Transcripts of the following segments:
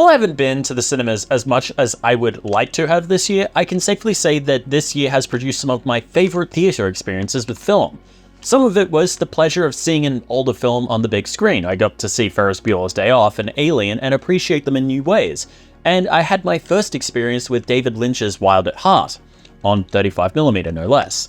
While I haven't been to the cinemas as much as I would like to have this year, I can safely say that this year has produced some of my favorite theater experiences with film. Some of it was the pleasure of seeing an older film on the big screen. I got to see Ferris Bueller's Day Off and Alien and appreciate them in new ways. And I had my first experience with David Lynch's Wild at Heart, on 35mm no less.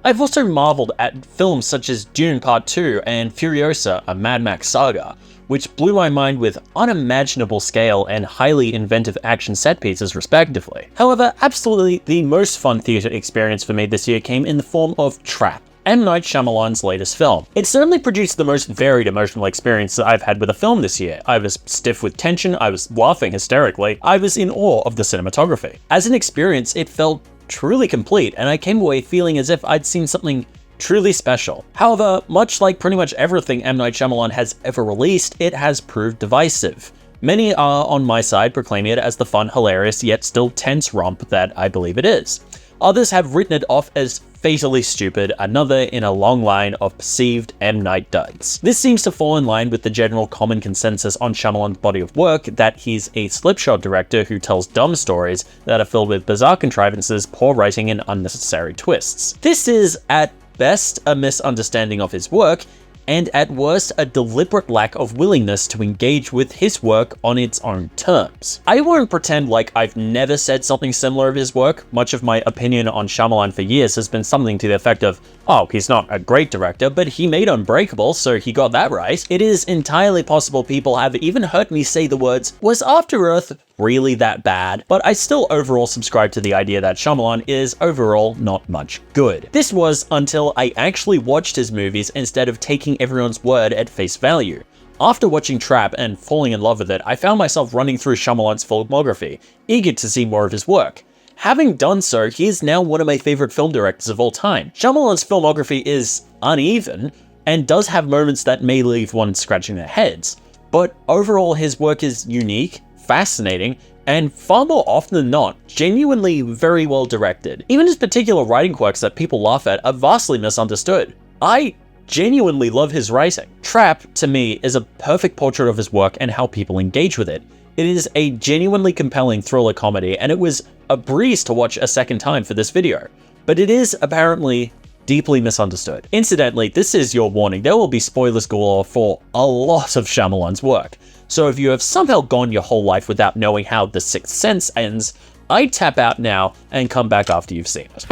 I've also marveled at films such as Dune Part 2 and Furiosa, a Mad Max saga, which blew my mind with unimaginable scale and highly inventive action set pieces respectively. However, absolutely the most fun theater experience for me this year came in the form of Trap, M. Night Shyamalan's latest film. It certainly produced the most varied emotional experience that I've had with a film this year. I was stiff with tension, I was laughing hysterically, I was in awe of the cinematography. As an experience, it felt truly complete, and I came away feeling as if I'd seen something truly special. However, much like pretty much everything M. Night Shyamalan has ever released, it has proved divisive. Many are on my side proclaiming it as the fun, hilarious, yet still tense romp that I believe it is. Others have written it off as fatally stupid, another in a long line of perceived M. Night duds. This seems to fall in line with the general common consensus on Shyamalan's body of work that he's a slipshod director who tells dumb stories that are filled with bizarre contrivances, poor writing, and unnecessary twists. This is, at best, a misunderstanding of his work, and at worst, a deliberate lack of willingness to engage with his work on its own terms. I won't pretend like I've never said something similar of his work. Much of my opinion on Shyamalan for years has been something to the effect of, oh, he's not a great director, but he made Unbreakable, so he got that right. It is entirely possible people have even heard me say the words, was After Earth really that bad? But I still overall subscribe to the idea that Shyamalan is overall not much good. This was until I actually watched his movies instead of taking everyone's word at face value. After watching Trap and falling in love with it, I found myself running through Shyamalan's filmography, eager to see more of his work. Having done so, he is now one of my favorite film directors of all time. Shyamalan's filmography is uneven, and does have moments that may leave one scratching their heads, but overall his work is unique, fascinating, and far more often than not, genuinely very well directed. Even his particular writing quirks that people laugh at are vastly misunderstood. I genuinely love his writing. Trap, to me, is a perfect portrait of his work and how people engage with it. It is a genuinely compelling thriller comedy, and it was a breeze to watch a second time for this video. But it is apparently deeply misunderstood. Incidentally, this is your warning, there will be spoilers galore for a lot of Shyamalan's work. So if you have somehow gone your whole life without knowing how The Sixth Sense ends, I'd tap out now and come back after you've seen it.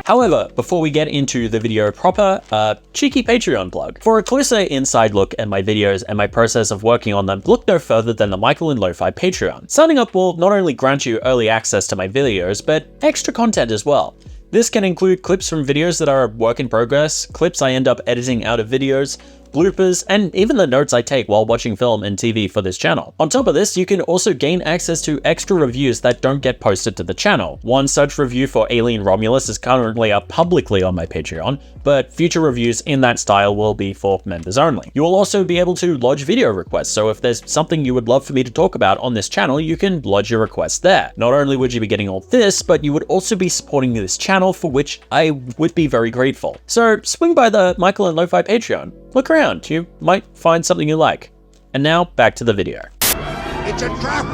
However, before we get into the video proper, a cheeky Patreon plug. For a closer inside look at my videos and my process of working on them, look no further than the Michael and Lo-Fi Patreon. Signing up will not only grant you early access to my videos, but extra content as well. This can include clips from videos that are a work in progress, clips I end up editing out of videos, bloopers, and even the notes I take while watching film and TV for this channel. On top of this, you can also gain access to extra reviews that don't get posted to the channel. One such review for Alien Romulus is currently up publicly on my Patreon, but future reviews in that style will be for members only. You will also be able to lodge video requests, so if there's something you would love for me to talk about on this channel, you can lodge your request there. Not only would you be getting all this, but you would also be supporting this channel, for which I would be very grateful. So swing by the Michael and Lo-Fi Patreon. Look around, you might find something you like. And now, back to the video. It's a trap!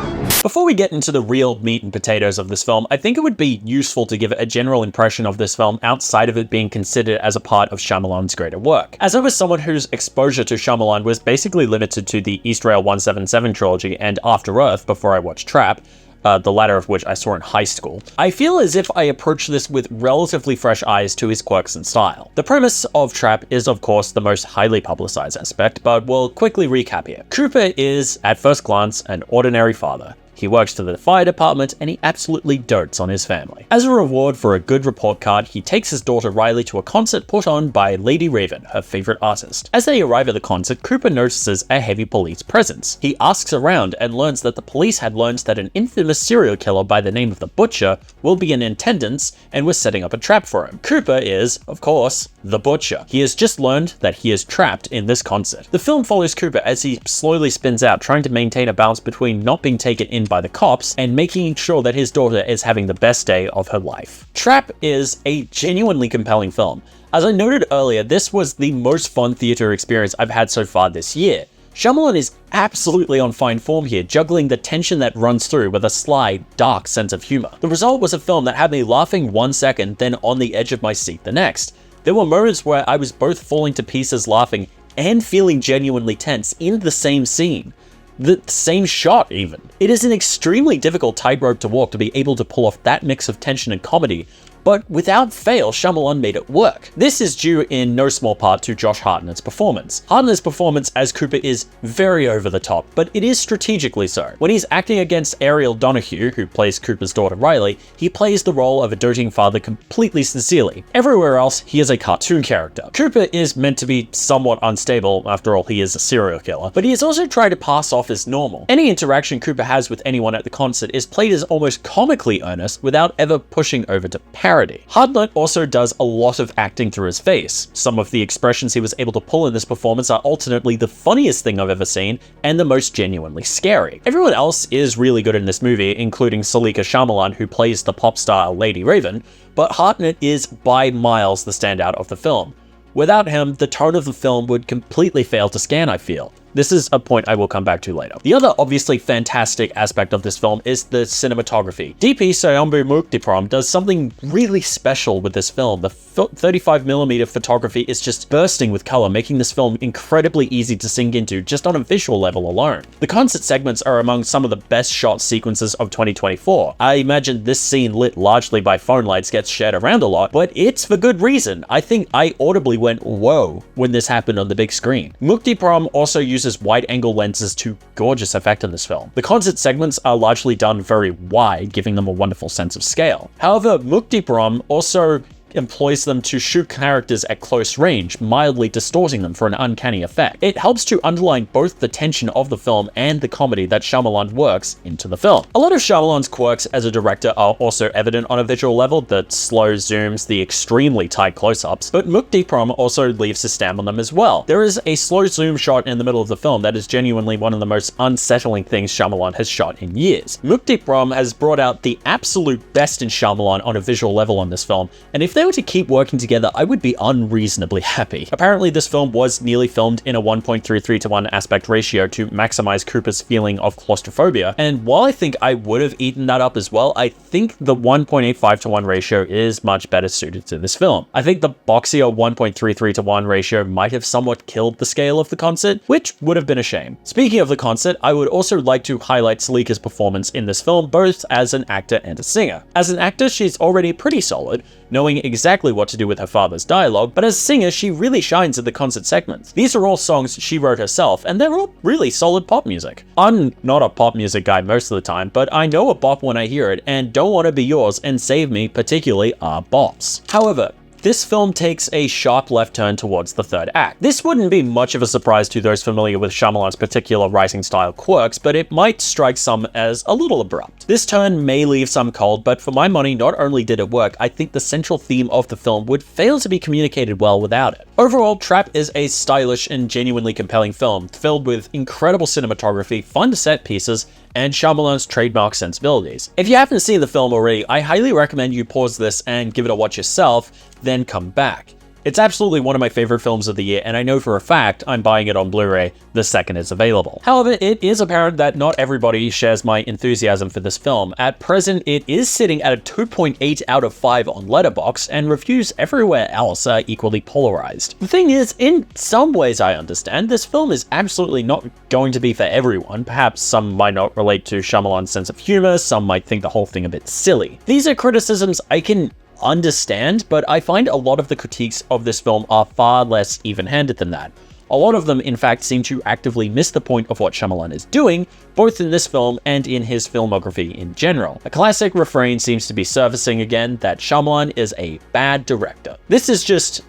Before we get into the real meat and potatoes of this film, I think it would be useful to give a general impression of this film outside of it being considered as a part of Shyamalan's greater work. As I was someone whose exposure to Shyamalan was basically limited to the East Rail 177 trilogy and After Earth before I watched Trap, the latter of which I saw in high school, I feel as if I approach this with relatively fresh eyes to his quirks and style. The premise of Trap is of course the most highly publicized aspect, but we'll quickly recap here. Cooper is, at first glance, an ordinary father. He works for the fire department and he absolutely dotes on his family. As a reward for a good report card, he takes his daughter Riley to a concert put on by Lady Raven, her favorite artist. As they arrive at the concert, Cooper notices a heavy police presence. He asks around and learns that the police had learned that an infamous serial killer by the name of the Butcher will be in attendance and was setting up a trap for him. Cooper is, of course, the Butcher. He has just learned that he is trapped in this concert. The film follows Cooper as he slowly spins out, trying to maintain a balance between not being taken in by the cops and making sure that his daughter is having the best day of her life. Trap is a genuinely compelling film. As I noted earlier, this was the most fun theater experience I've had so far this year. Shyamalan is absolutely on fine form here, juggling the tension that runs through with a sly, dark sense of humor. The result was a film that had me laughing one second, then on the edge of my seat the next. There were moments where I was both falling to pieces laughing and feeling genuinely tense in the same scene. The same shot, even. It is an extremely difficult tightrope to walk to be able to pull off that mix of tension and comedy, but without fail, Shyamalan made it work. This is due in no small part to Josh Hartnett's performance. Hartnett's performance as Cooper is very over the top, but it is strategically so. When he's acting against Ariel Donahue, who plays Cooper's daughter Riley, he plays the role of a doting father completely sincerely. Everywhere else, he is a cartoon character. Cooper is meant to be somewhat unstable, after all he is a serial killer, but he is also trying to pass off as normal. Any interaction Cooper has with anyone at the concert is played as almost comically earnest without ever pushing over to parody. Hartnett also does a lot of acting through his face. Some of the expressions he was able to pull in this performance are alternately the funniest thing I've ever seen and the most genuinely scary. Everyone else is really good in this movie, including Salika Shyamalan, who plays the pop star Lady Raven, but Hartnett is by miles the standout of the film. Without him, the tone of the film would completely fail to scan, I feel. This is a point I will come back to later. The other obviously fantastic aspect of this film is the cinematography. DP Sayambu Muktiprom does something really special with this film. The 35mm photography is just bursting with color, making this film incredibly easy to sink into just on a visual level alone. The concert segments are among some of the best shot sequences of 2024. I imagine this scene lit largely by phone lights gets shared around a lot, but it's for good reason. I think I audibly went, whoa, when this happened on the big screen. Muktiprom also uses wide-angle lenses to gorgeous effect in this film. The concert segments are largely done very wide, giving them a wonderful sense of scale. However, Muktiprom also employs them to shoot characters at close range, mildly distorting them for an uncanny effect. It helps to underline both the tension of the film and the comedy that Shyamalan works into the film. A lot of Shyamalan's quirks as a director are also evident on a visual level, the slow zooms, the extremely tight close-ups, but Muktiprom also leaves his stamp on them as well. There is a slow zoom shot in the middle of the film that is genuinely one of the most unsettling things Shyamalan has shot in years. Muktiprom has brought out the absolute best in Shyamalan on a visual level on this film, and if they were to keep working together, I would be unreasonably happy. Apparently, this film was nearly filmed in a 1.33:1 aspect ratio to maximize Cooper's feeling of claustrophobia, and while I think I would have eaten that up as well, I think the 1.85:1 ratio is much better suited to this film. I think the boxier 1.33:1 ratio might have somewhat killed the scale of the concert, which would have been a shame. Speaking of the concert, I would also like to highlight Salika's performance in this film, both as an actor and a singer. As an actor, she's already pretty solid, knowing exactly what to do with her father's dialogue, but as a singer, she really shines at the concert segments. These are all songs she wrote herself, and they're all really solid pop music. I'm not a pop music guy most of the time, but I know a bop when I hear it, and Don't Wanna Be Yours and Save Me particularly are bops. However, this film takes a sharp left turn towards the third act. This wouldn't be much of a surprise to those familiar with Shyamalan's particular writing style quirks, but it might strike some as a little abrupt. This turn may leave some cold, but for my money, not only did it work, I think the central theme of the film would fail to be communicated well without it. Overall, Trap is a stylish and genuinely compelling film, filled with incredible cinematography, fun set pieces, and Shyamalan's trademark sensibilities. If you haven't seen the film already, I highly recommend you pause this and give it a watch yourself, then come back. It's absolutely one of my favorite films of the year, and I know for a fact I'm buying it on Blu-ray the second it's available. However, it is apparent that not everybody shares my enthusiasm for this film. At present, it is sitting at a 2.8 out of 5 on Letterboxd, and reviews everywhere else are equally polarized. The thing is, in some ways I understand, this film is absolutely not going to be for everyone. Perhaps some might not relate to Shyamalan's sense of humor, some might think the whole thing a bit silly. These are criticisms I can understand, but I find a lot of the critiques of this film are far less even-handed than that. A lot of them, in fact, seem to actively miss the point of what Shyamalan is doing, both in this film and in his filmography in general. A classic refrain seems to be surfacing again, that Shyamalan is a bad director. This is just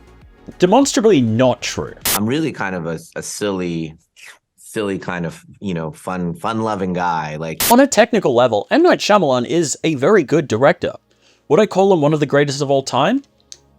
demonstrably not true. I'm really kind of a silly kind of, fun-loving guy. On a technical level, M. Night Shyamalan is a very good director. Would I call him one of the greatest of all time?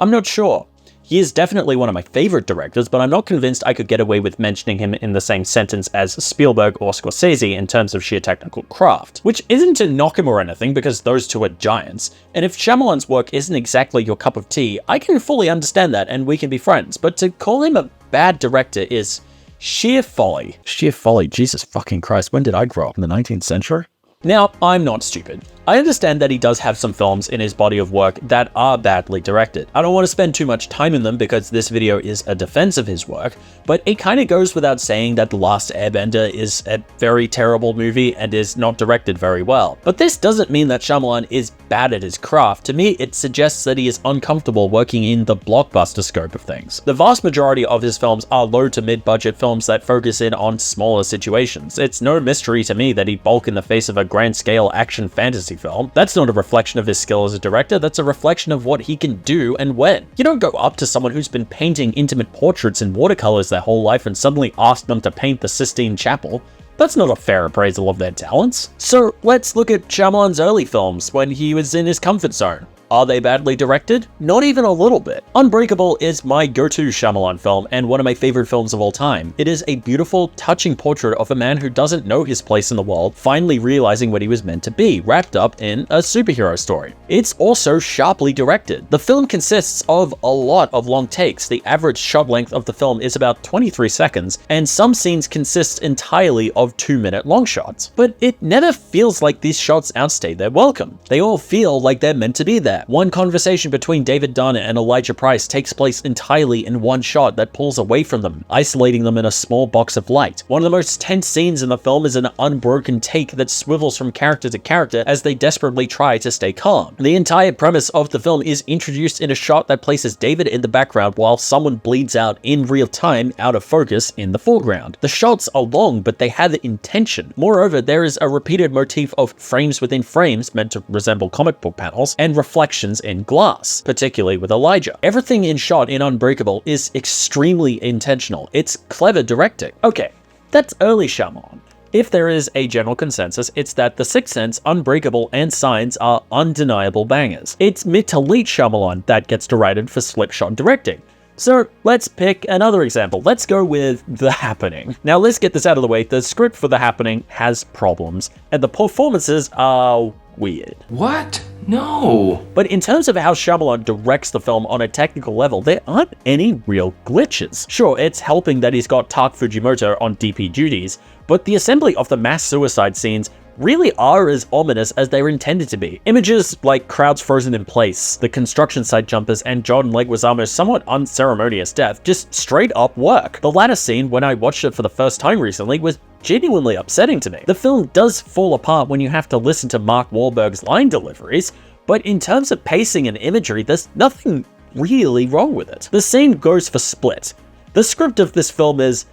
I'm not sure. He is definitely one of my favorite directors, but I'm not convinced I could get away with mentioning him in the same sentence as Spielberg or Scorsese in terms of sheer technical craft. Which isn't to knock him or anything, because those two are giants, and if Shyamalan's work isn't exactly your cup of tea, I can fully understand that and we can be friends, but to call him a bad director is Sheer folly. Sheer folly. Jesus fucking Christ. When did I grow up? In the 19th century? Now, I'm not stupid. I understand that he does have some films in his body of work that are badly directed. I don't want to spend too much time in them because this video is a defense of his work, but it kind of goes without saying that The Last Airbender is a very terrible movie and is not directed very well. But this doesn't mean that Shyamalan is bad at his craft. To me, it suggests that he is uncomfortable working in the blockbuster scope of things. The vast majority of his films are low to mid-budget films that focus in on smaller situations. It's no mystery to me that he'd bulk in the face of a grand-scale action fantasy film. That's not a reflection of his skill as a director, that's a reflection of what he can do and when. You don't go up to someone who's been painting intimate portraits in watercolors their whole life and suddenly ask them to paint the Sistine Chapel. That's not a fair appraisal of their talents. So let's look at Shyamalan's early films when he was in his comfort zone. Are they badly directed? Not even a little bit. Unbreakable is my go-to Shyamalan film and one of my favorite films of all time. It is a beautiful, touching portrait of a man who doesn't know his place in the world, finally realizing what he was meant to be, wrapped up in a superhero story. It's also sharply directed. The film consists of a lot of long takes. The average shot length of the film is about 23 seconds, and some scenes consist entirely of 2-minute long shots. But it never feels like these shots outstay their welcome. They all feel like they're meant to be there. One conversation between David Dunn and Elijah Price takes place entirely in one shot that pulls away from them, isolating them in a small box of light. One of the most tense scenes in the film is an unbroken take that swivels from character to character as they desperately try to stay calm. The entire premise of the film is introduced in a shot that places David in the background while someone bleeds out in real time out of focus in the foreground. The shots are long, but they have intention. Moreover, there is a repeated motif of frames within frames meant to resemble comic book panels and reflections in glass, particularly with Elijah. Everything in shot in Unbreakable is extremely intentional. It's clever directing. Okay, that's early Shyamalan. If there is a general consensus, it's that The Sixth Sense, Unbreakable, and Signs are undeniable bangers. It's mid to late Shyamalan that gets derided for slipshod directing. So let's pick another example. Let's go with The Happening. Now let's get this out of the way. The script for The Happening has problems, and the performances are weird. What? No. But in terms of how Shyamalan directs the film on a technical level, there aren't any real glitches. Sure, it's helping that he's got Tak Fujimoto on DP duties, but the assembly of the mass suicide scenes really are as ominous as they were intended to be. Images like crowds frozen in place, the construction site jumpers, and John Leguizamo's somewhat unceremonious death just straight up work. The latter scene, when I watched it for the first time recently, was genuinely upsetting to me. The film does fall apart when you have to listen to Mark Wahlberg's line deliveries, but in terms of pacing and imagery, there's nothing really wrong with it. The same goes for Split. The script of this film is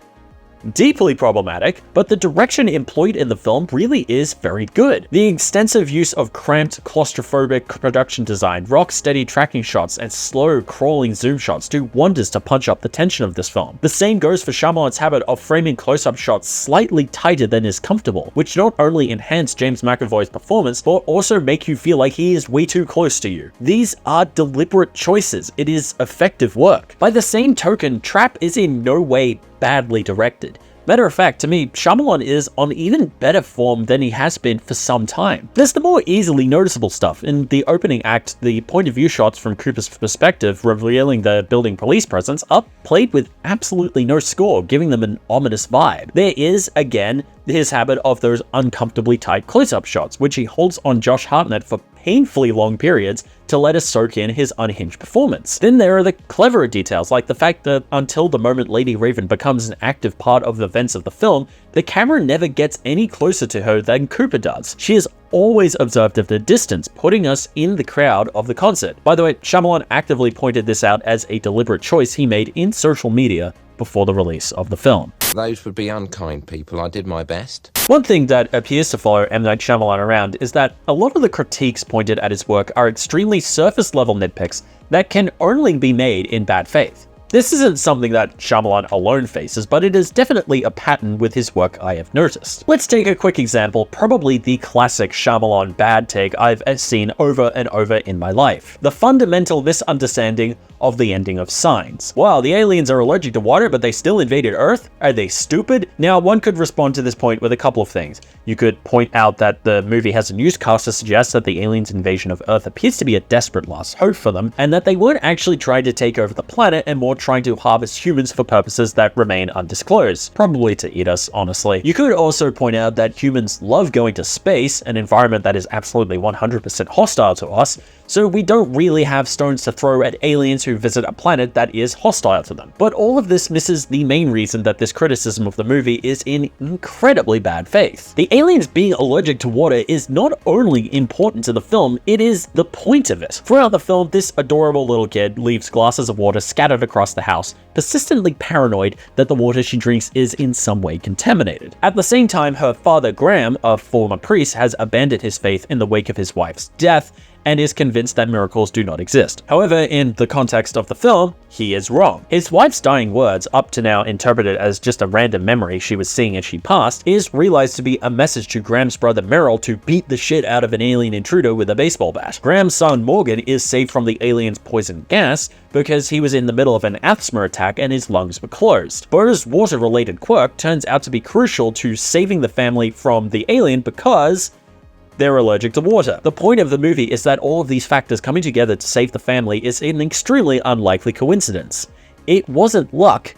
deeply problematic, but the direction employed in the film really is very good. The extensive use of cramped, claustrophobic production design, rock-steady tracking shots, and slow, crawling zoom shots do wonders to punch up the tension of this film. The same goes for Shyamalan's habit of framing close-up shots slightly tighter than is comfortable, which not only enhance James McAvoy's performance, but also make you feel like he is way too close to you. These are deliberate choices. It is effective work. By the same token, Trap is in no way badly directed. Matter of fact, to me, Shyamalan is on even better form than he has been for some time. There's the more easily noticeable stuff. In the opening act, the point of view shots from Cooper's perspective, revealing the building police presence, are played with absolutely no score, giving them an ominous vibe. There is, again, his habit of those uncomfortably tight close-up shots, which he holds on Josh Hartnett for painfully long periods to let us soak in his unhinged performance. Then there are the cleverer details, like the fact that until the moment Lady Raven becomes an active part of the events of the film, the camera never gets any closer to her than Cooper does. She is always observed at a distance, putting us in the crowd of the concert. By the way, Shyamalan actively pointed this out as a deliberate choice he made in social media before the release of the film. Those would be unkind people. I did my best. One thing that appears to follow M. Night Shyamalan around is that a lot of the critiques pointed at his work are extremely surface-level nitpicks that can only be made in bad faith. This isn't something that Shyamalan alone faces, but it is definitely a pattern with his work I have noticed. Let's take a quick example, probably the classic Shyamalan bad take I've seen over and over in my life. The fundamental misunderstanding of the ending of Signs. Wow, the aliens are allergic to water, but they still invaded Earth? Are they stupid? Now, one could respond to this point with a couple of things. You could point out that the movie has a newscast to suggest that the aliens' invasion of Earth appears to be a desperate last hope for them, and that they weren't actually trying to take over the planet and more trying to harvest humans for purposes that remain undisclosed. Probably to eat us, honestly. You could also point out that humans love going to space, an environment that is absolutely 100% hostile to us, so we don't really have stones to throw at aliens who visit a planet that is hostile to them. But all of this misses the main reason that this criticism of the movie is in incredibly bad faith. The aliens being allergic to water is not only important to the film, it is the point of it. Throughout the film, this adorable little kid leaves glasses of water scattered across the house, persistently paranoid that the water she drinks is in some way contaminated. At the same time, her father Graham, a former priest, has abandoned his faith in the wake of his wife's death, and is convinced that miracles do not exist. However, in the context of the film, he is wrong. His wife's dying words, up to now interpreted as just a random memory she was seeing as she passed, is realized to be a message to Graham's brother Merrill to beat the shit out of an alien intruder with a baseball bat. Graham's son Morgan is saved from the alien's poison gas because he was in the middle of an asthma attack and his lungs were closed. Bo's water-related quirk turns out to be crucial to saving the family from the alien because they're allergic to water. The point of the movie is that all of these factors coming together to save the family is an extremely unlikely coincidence. It wasn't luck,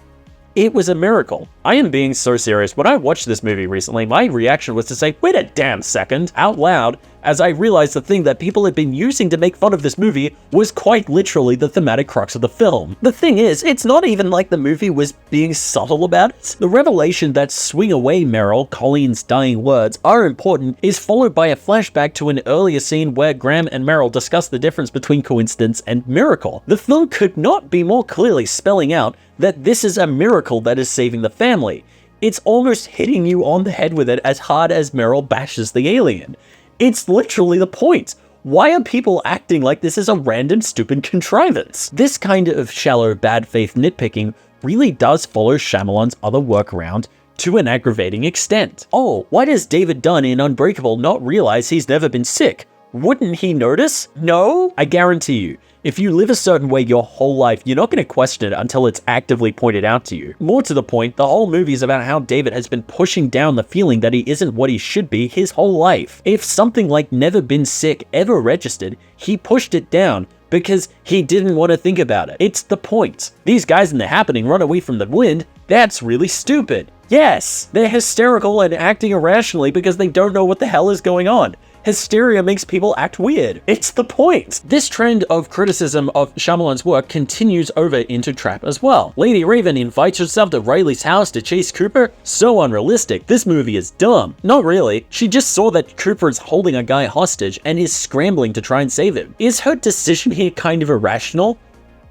it was a miracle. I am being so serious. When I watched this movie recently, my reaction was to say, wait a damn second, out loud, as I realized the thing that people had been using to make fun of this movie was quite literally the thematic crux of the film. The thing is, it's not even like the movie was being subtle about it. The revelation that "swing away, Merrill," Colleen's dying words, are important is followed by a flashback to an earlier scene where Graham and Merrill discuss the difference between coincidence and miracle. The film could not be more clearly spelling out that this is a miracle that is saving the family. It's almost hitting you on the head with it as hard as Merrill bashes the alien. It's literally the point. Why are people acting like this is a random stupid contrivance? This kind of shallow bad faith nitpicking really does follow Shyamalan's other workaround to an aggravating extent. Oh, why does David Dunn in Unbreakable not realize he's never been sick? Wouldn't he notice? No? I guarantee you, if you live a certain way your whole life, you're not going to question it until it's actively pointed out to you. More to the point, the whole movie is about how David has been pushing down the feeling that he isn't what he should be his whole life. If something like never been sick ever registered, he pushed it down because he didn't want to think about it. It's the point. These guys in The Happening run away from the wind. That's really stupid. Yes, they're hysterical and acting irrationally because they don't know what the hell is going on. Hysteria makes people act weird. It's the point. This trend of criticism of Shyamalan's work continues over into Trap as well. Lady Raven invites herself to Riley's house to chase Cooper? So unrealistic. This movie is dumb. Not really. She just saw that Cooper is holding a guy hostage and is scrambling to try and save him. Is her decision here kind of irrational?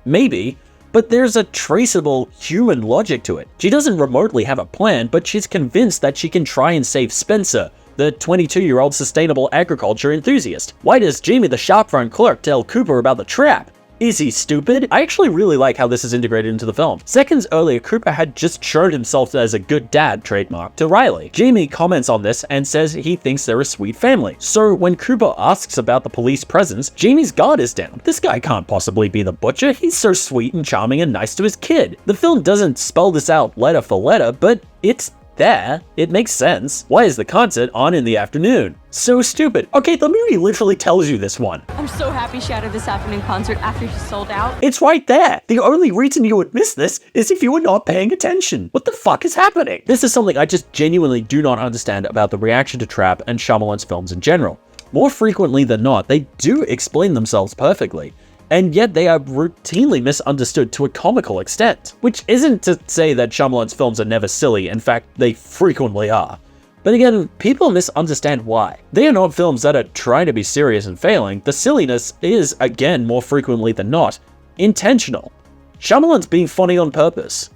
Maybe. But there's a traceable human logic to it. She doesn't remotely have a plan, but she's convinced that she can try and save Spencer, the 22-year-old sustainable agriculture enthusiast. Why does Jamie the shopfront clerk tell Cooper about the trap? Is he stupid? I actually really like how this is integrated into the film. Seconds earlier, Cooper had just shown himself as a good dad trademark to Riley. Jamie comments on this and says he thinks they're a sweet family. So when Cooper asks about the police presence, Jamie's guard is down. This guy can't possibly be the butcher. He's so sweet and charming and nice to his kid. The film doesn't spell this out letter for letter, but it's there. It makes sense. Why is the concert on in the afternoon? So stupid. Okay, the movie literally tells you this one. I'm so happy she added this afternoon concert after she sold out. It's right there. The only reason you would miss this is if you were not paying attention. What the fuck is happening? This is something I just genuinely do not understand about the reaction to Trap and Shyamalan's films in general. More frequently than not, they do explain themselves perfectly, and yet they are routinely misunderstood to a comical extent. Which isn't to say that Shyamalan's films are never silly, in fact, they frequently are. But again, people misunderstand why. They are not films that are trying to be serious and failing. The silliness is, again, more frequently than not, intentional. Shyamalan's being funny on purpose.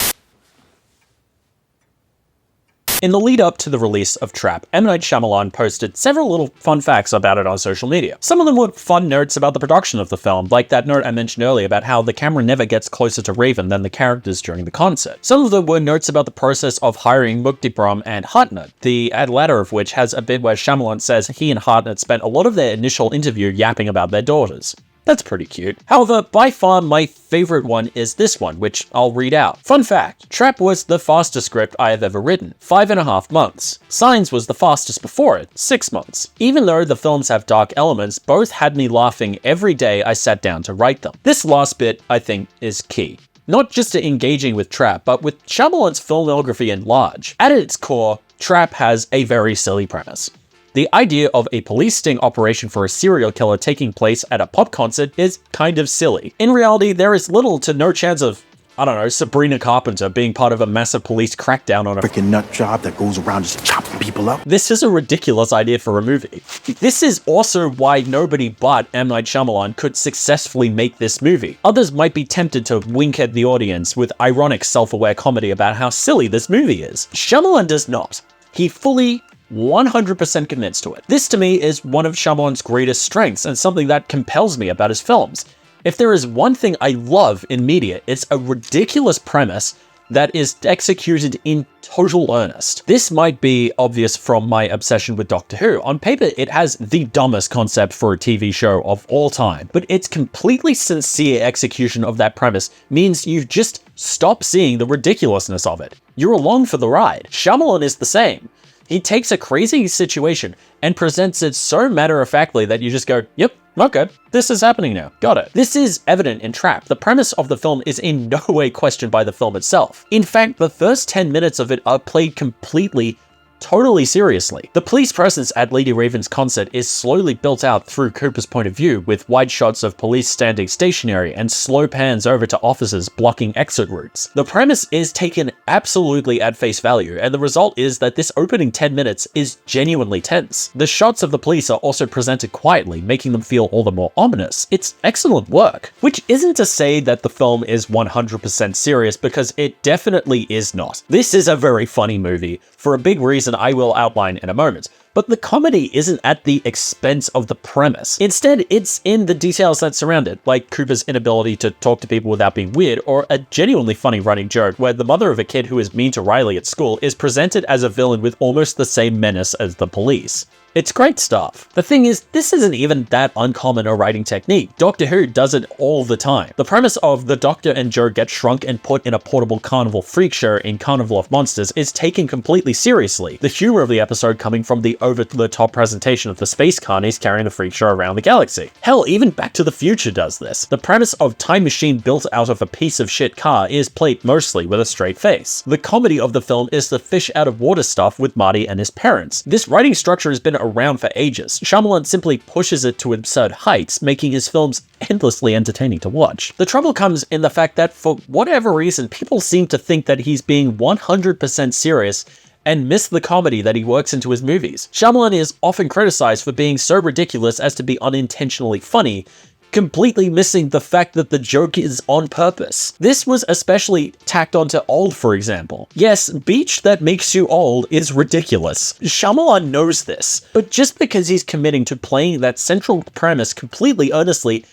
In the lead up to the release of Trap, M. Night Shyamalan posted several little fun facts about it on social media. Some of them were fun notes about the production of the film, like that note I mentioned earlier about how the camera never gets closer to Raven than the characters during the concert. Some of them were notes about the process of hiring Muktipram and Hartnett, the latter of which has a bit where Shyamalan says he and Hartnett spent a lot of their initial interview yapping about their daughters. That's pretty cute. However, by far my favorite one is this one, which I'll read out. Fun fact, Trap was the fastest script I have ever written, 5.5 months. Signs was the fastest before it, 6 months. Even though the films have dark elements, both had me laughing every day I sat down to write them. This last bit, I think, is key. Not just to engaging with Trap, but with Shyamalan's filmography in large. At its core, Trap has a very silly premise. The idea of a police sting operation for a serial killer taking place at a pop concert is kind of silly. In reality, there is little to no chance of, I don't know, Sabrina Carpenter being part of a massive police crackdown on a freaking nut job that goes around just chopping people up. This is a ridiculous idea for a movie. This is also why nobody but M. Night Shyamalan could successfully make this movie. Others might be tempted to wink at the audience with ironic self-aware comedy about how silly this movie is. Shyamalan does not. He fully 100% commits to it. This to me is one of Shyamalan's greatest strengths and something that compels me about his films. If there is one thing I love in media, it's a ridiculous premise that is executed in total earnest. This might be obvious from my obsession with Doctor Who. On paper, it has the dumbest concept for a TV show of all time, but its completely sincere execution of that premise means you just stop seeing the ridiculousness of it. You're along for the ride. Shyamalan is the same. He takes a crazy situation and presents it so matter-of-factly that you just go, yep, okay, this is happening now, got it. This is evident in Trap. The premise of the film is in no way questioned by the film itself. In fact, the first 10 minutes of it are played completely, totally seriously. The police presence at Lady Raven's concert is slowly built out through Cooper's point of view, with wide shots of police standing stationary and slow pans over to officers blocking exit routes. The premise is taken absolutely at face value, and the result is that this opening 10 minutes is genuinely tense. The shots of the police are also presented quietly, making them feel all the more ominous. It's excellent work. Which isn't to say that the film is 100% serious, because it definitely is not. This is a very funny movie, for a big reason I will outline in a moment. But the comedy isn't at the expense of the premise. Instead, it's in the details that surround it, like Cooper's inability to talk to people without being weird, or a genuinely funny running joke where the mother of a kid who is mean to Riley at school is presented as a villain with almost the same menace as the police. It's great stuff. The thing is, this isn't even that uncommon a writing technique. Doctor Who does it all the time. The premise of the Doctor and Joe get shrunk and put in a portable carnival freak show in Carnival of Monsters is taken completely seriously. The humor of the episode coming from the over-the-top presentation of the space carnies carrying the freak show around the galaxy. Hell, even Back to the Future does this. The premise of Time Machine built out of a piece of shit car is played mostly with a straight face. The comedy of the film is the fish out of water stuff with Marty and his parents. This writing structure has been around for ages. Shyamalan simply pushes it to absurd heights, making his films endlessly entertaining to watch. The trouble comes in the fact that for whatever reason, people seem to think that he's being 100% serious and miss the comedy that he works into his movies. Shyamalan is often criticized for being so ridiculous as to be unintentionally funny, completely missing the fact that the joke is on purpose. This was especially tacked onto Old, for example. Yes, Beach that makes you old is ridiculous. Shyamalan knows this, but just because he's committing to playing that central premise completely earnestly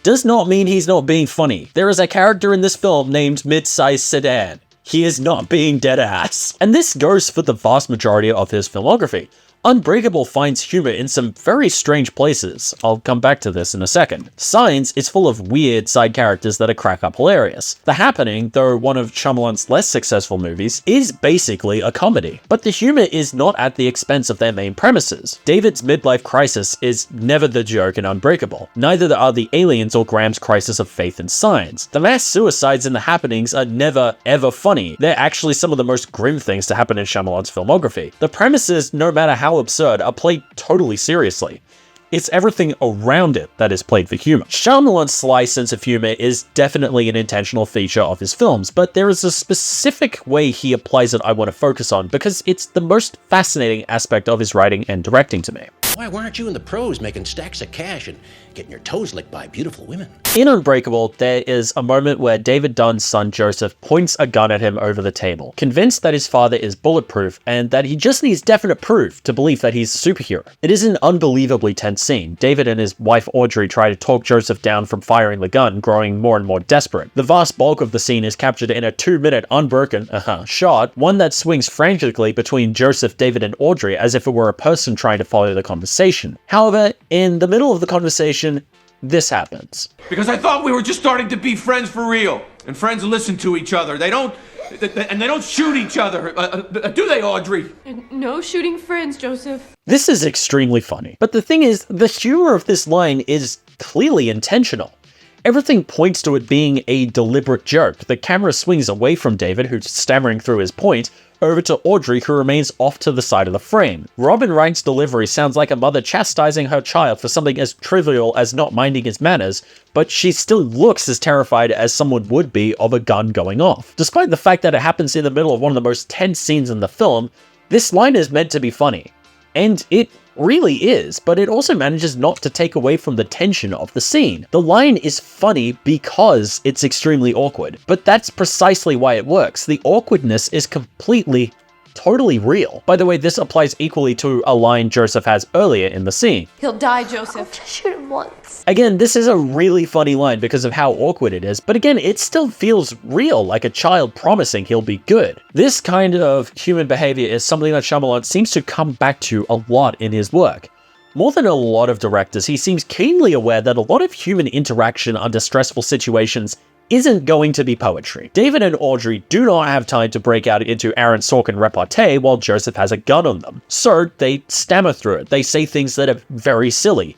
does not mean he's not being funny. There is a character in this film named Mid-Size Sedan. He is not being dead ass. And this goes for the vast majority of his filmography. Unbreakable finds humor in some very strange places. I'll come back to this in a second. Signs is full of weird side characters that are crack-up hilarious. The Happening, though one of Shyamalan's less successful movies, is basically a comedy. But the humor is not at the expense of their main premises. David's midlife crisis is never the joke in Unbreakable. Neither are the aliens or Graham's crisis of faith in Signs. The mass suicides in The Happenings are never, ever funny. They're actually some of the most grim things to happen in Shyamalan's filmography. The premises, no matter how absurd, are played totally seriously. It's everything around it that is played for humor. Shyamalan's sly sense of humor is definitely an intentional feature of his films, but there is a specific way he applies it I want to focus on because it's the most fascinating aspect of his writing and directing to me. Why aren't you in the pros making stacks of cash and getting your toes licked by beautiful women? In Unbreakable, there is a moment where David Dunn's son Joseph points a gun at him over the table, convinced that his father is bulletproof and that he just needs definite proof to believe that he's a superhero. It is an unbelievably tense scene. David and his wife Audrey try to talk Joseph down from firing the gun, growing more and more desperate. The vast bulk of the scene is captured in a 2-minute unbroken shot, one that swings frantically between Joseph, David, and Audrey as if it were a person trying to follow the conversation. However, in the middle of the conversation, this happens. Because I thought we were just starting to be friends for real. And friends listen to each other. They don't shoot each other. Do they, Audrey? No shooting friends, Joseph. This is extremely funny. But the thing is, the humor of this line is clearly intentional. Everything points to it being a deliberate joke. The camera swings away from David, who's stammering through his point, over to Audrey, who remains off to the side of the frame. Robin Wright's delivery sounds like a mother chastising her child for something as trivial as not minding his manners, but she still looks as terrified as someone would be of a gun going off. Despite the fact that it happens in the middle of one of the most tense scenes in the film, this line is meant to be funny. And it really is, but it also manages not to take away from the tension of the scene. The line is funny because it's extremely awkward, but that's precisely why it works. The awkwardness is completely, totally real. By the way, this applies equally to a line Joseph has earlier in the scene. He'll die, Joseph. I'll just shoot him once. Again, this is a really funny line because of how awkward it is, but again, it still feels real, like a child promising he'll be good. This kind of human behavior is something that Shyamalan seems to come back to a lot in his work. More than a lot of directors, he seems keenly aware that a lot of human interaction under stressful situations isn't going to be poetry. David and Audrey do not have time to break out into Aaron Sorkin repartee while Joseph has a gun on them. So they stammer through it. They say things that are very silly,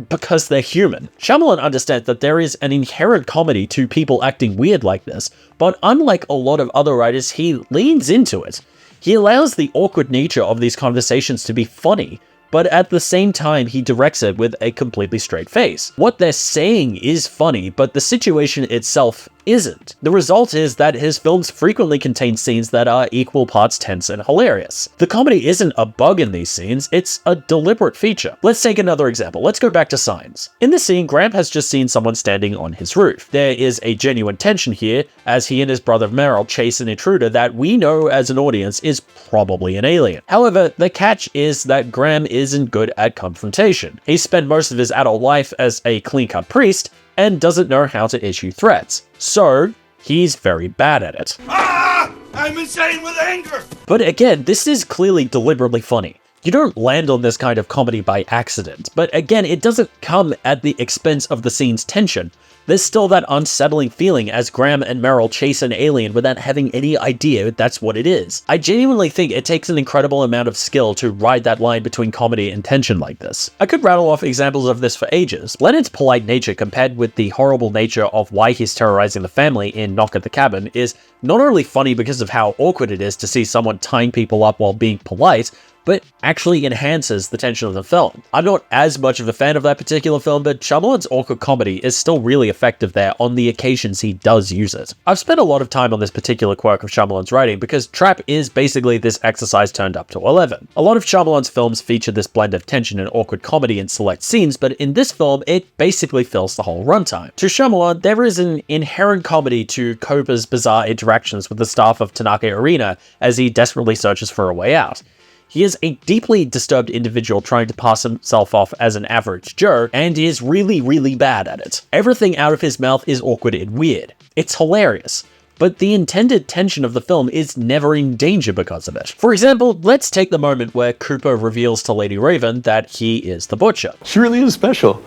because they're human. Shyamalan understands that there is an inherent comedy to people acting weird like this, but unlike a lot of other writers, he leans into it. He allows the awkward nature of these conversations to be funny, but at the same time, he directs it with a completely straight face. What they're saying is funny, but the situation itself isn't. The result is that his films frequently contain scenes that are equal parts tense and hilarious. The comedy isn't a bug in these scenes, it's a deliberate feature. Let's take another example. Let's go back to Signs. In the scene, Graham has just seen someone standing on his roof. There is a genuine tension here as he and his brother Meryl chase an intruder that we know as an audience is probably an alien. However, the catch is that Graham isn't good at confrontation. He spent most of his adult life as a clean-cut priest and doesn't know how to issue threats. So, he's very bad at it. I'm insane with anger! But again, this is clearly deliberately funny. You don't land on this kind of comedy by accident, but again, it doesn't come at the expense of the scene's tension. There's still that unsettling feeling as Graham and Meryl chase an alien without having any idea that's what it is. I genuinely think it takes an incredible amount of skill to ride that line between comedy and tension like this. I could rattle off examples of this for ages. Leonard's polite nature compared with the horrible nature of why he's terrorizing the family in Knock at the Cabin is not only funny because of how awkward it is to see someone tying people up while being polite, but actually enhances the tension of the film. I'm not as much of a fan of that particular film, but Shyamalan's awkward comedy is still really effective there on the occasions he does use it. I've spent a lot of time on this particular quirk of Shyamalan's writing because Trap is basically this exercise turned up to 11. A lot of Shyamalan's films feature this blend of tension and awkward comedy in select scenes, but in this film, it basically fills the whole runtime. To Shyamalan, there is an inherent comedy to Koba's bizarre interactions with the staff of Tanaka Arena as he desperately searches for a way out. He is a deeply disturbed individual trying to pass himself off as an average Joe, and is really, really bad at it. Everything out of his mouth is awkward and weird. It's hilarious, but the intended tension of the film is never in danger because of it. For example, let's take the moment where Cooper reveals to Lady Raven that he is the Butcher. She really is special.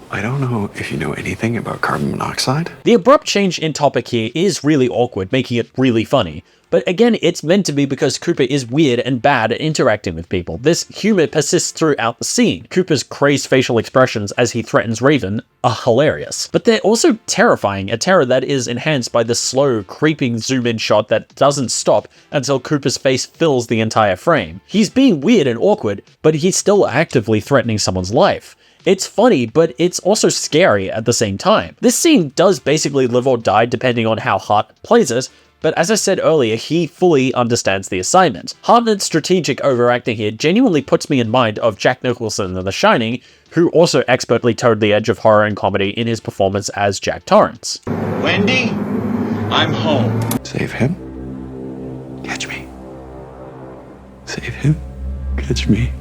I don't know if you know anything about carbon monoxide. The abrupt change in topic here is really awkward, making it really funny. But again, it's meant to be because Cooper is weird and bad at interacting with people. This humor persists throughout the scene. Cooper's crazed facial expressions as he threatens Raven are hilarious. But they're also terrifying, a terror that is enhanced by the slow, creeping zoom-in shot that doesn't stop until Cooper's face fills the entire frame. He's being weird and awkward, but he's still actively threatening someone's life. It's funny, but it's also scary at the same time. This scene does basically live or die depending on how Hart plays it, but as I said earlier, he fully understands the assignment. Hartnett's strategic overacting here genuinely puts me in mind of Jack Nicholson in The Shining, who also expertly towed the edge of horror and comedy in his performance as Jack Torrance. Wendy, I'm home. Save him. Catch me. Save him. Catch me.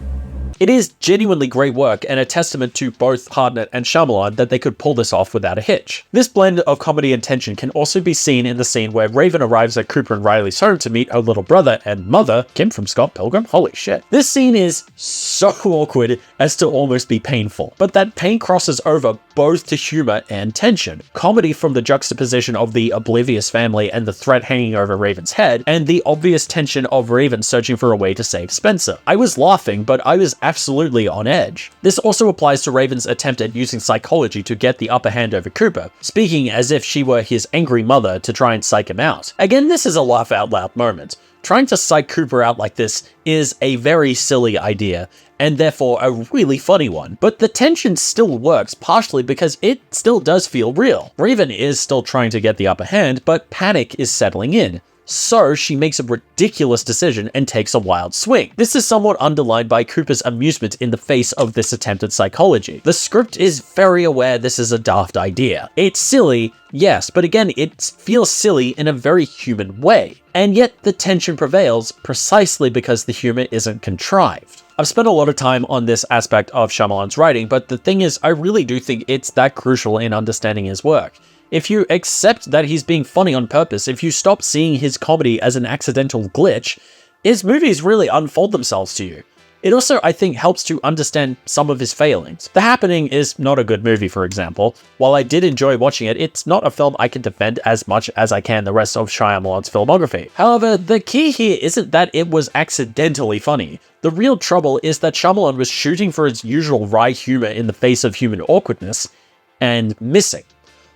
It is genuinely great work and a testament to both Hartnett and Shyamalan that they could pull this off without a hitch. This blend of comedy and tension can also be seen in the scene where Raven arrives at Cooper and Riley's home to meet her little brother and mother, Kim from Scott Pilgrim. Holy shit. This scene is so awkward as to almost be painful, but that pain crosses over both to humor and tension. Comedy from the juxtaposition of the oblivious family and the threat hanging over Raven's head, and the obvious tension of Raven searching for a way to save Spencer. I was laughing, but I was absolutely on edge. This also applies to Raven's attempt at using psychology to get the upper hand over Cooper, speaking as if she were his angry mother to try and psych him out. Again, this is a laugh out loud moment. Trying to psych Cooper out like this is a very silly idea, and therefore a really funny one. But the tension still works, partially because it still does feel real. Raven is still trying to get the upper hand, but panic is settling in. So she makes a ridiculous decision and takes a wild swing. This is somewhat underlined by Cooper's amusement in the face of this attempt at psychology. The script is very aware this is a daft idea. It's silly, yes, but again, it feels silly in a very human way. And yet the tension prevails precisely because the humor isn't contrived. I've spent a lot of time on this aspect of Shyamalan's writing, but the thing is, I really do think it's that crucial in understanding his work. If you accept that he's being funny on purpose, if you stop seeing his comedy as an accidental glitch, his movies really unfold themselves to you. It also, I think, helps to understand some of his failings. The Happening is not a good movie, for example. While I did enjoy watching it, it's not a film I can defend as much as I can the rest of Shyamalan's filmography. However, the key here isn't that it was accidentally funny. The real trouble is that Shyamalan was shooting for his usual wry humor in the face of human awkwardness, and missing.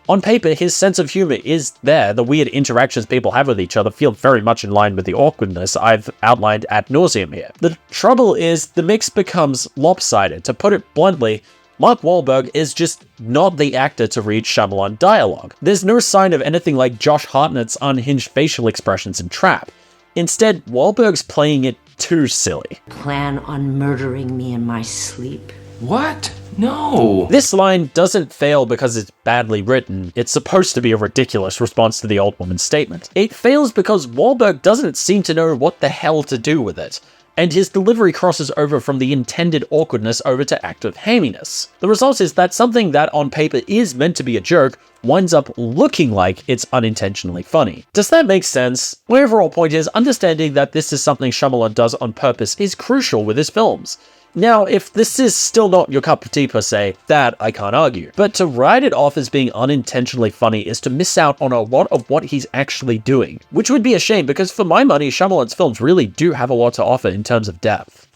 On paper, his sense of humor is there. The weird interactions people have with each other feel very much in line with the awkwardness I've outlined ad nauseum here. The trouble is, the mix becomes lopsided. To put it bluntly, Mark Wahlberg is just not the actor to read Shyamalan dialogue. There's no sign of anything like Josh Hartnett's unhinged facial expressions in Trap. Instead, Wahlberg's playing it too silly. Plan on murdering me in my sleep? What? No. This line doesn't fail because it's badly written. It's supposed to be a ridiculous response to the old woman's statement. It fails because Wahlberg doesn't seem to know what the hell to do with it, and his delivery crosses over from the intended awkwardness over to active haminess. The result is that something that on paper is meant to be a joke winds up looking like it's unintentionally funny. Does that make sense? My overall point is, understanding that this is something Shyamalan does on purpose is crucial with his films. Now, if this is still not your cup of tea per se, that I can't argue. But to write it off as being unintentionally funny is to miss out on a lot of what he's actually doing. Which would be a shame, because for my money, Shyamalan's films really do have a lot to offer in terms of depth.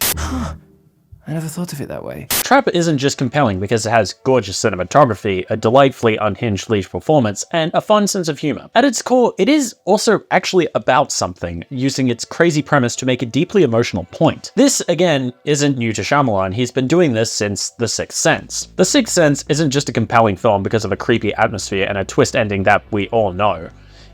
I never thought of it that way. Trap isn't just compelling because it has gorgeous cinematography, a delightfully unhinged lead performance, and a fun sense of humor. At its core, it is also actually about something, using its crazy premise to make a deeply emotional point. This, again, isn't new to Shyamalan. He's been doing this since The Sixth Sense. The Sixth Sense isn't just a compelling film because of a creepy atmosphere and a twist ending that we all know.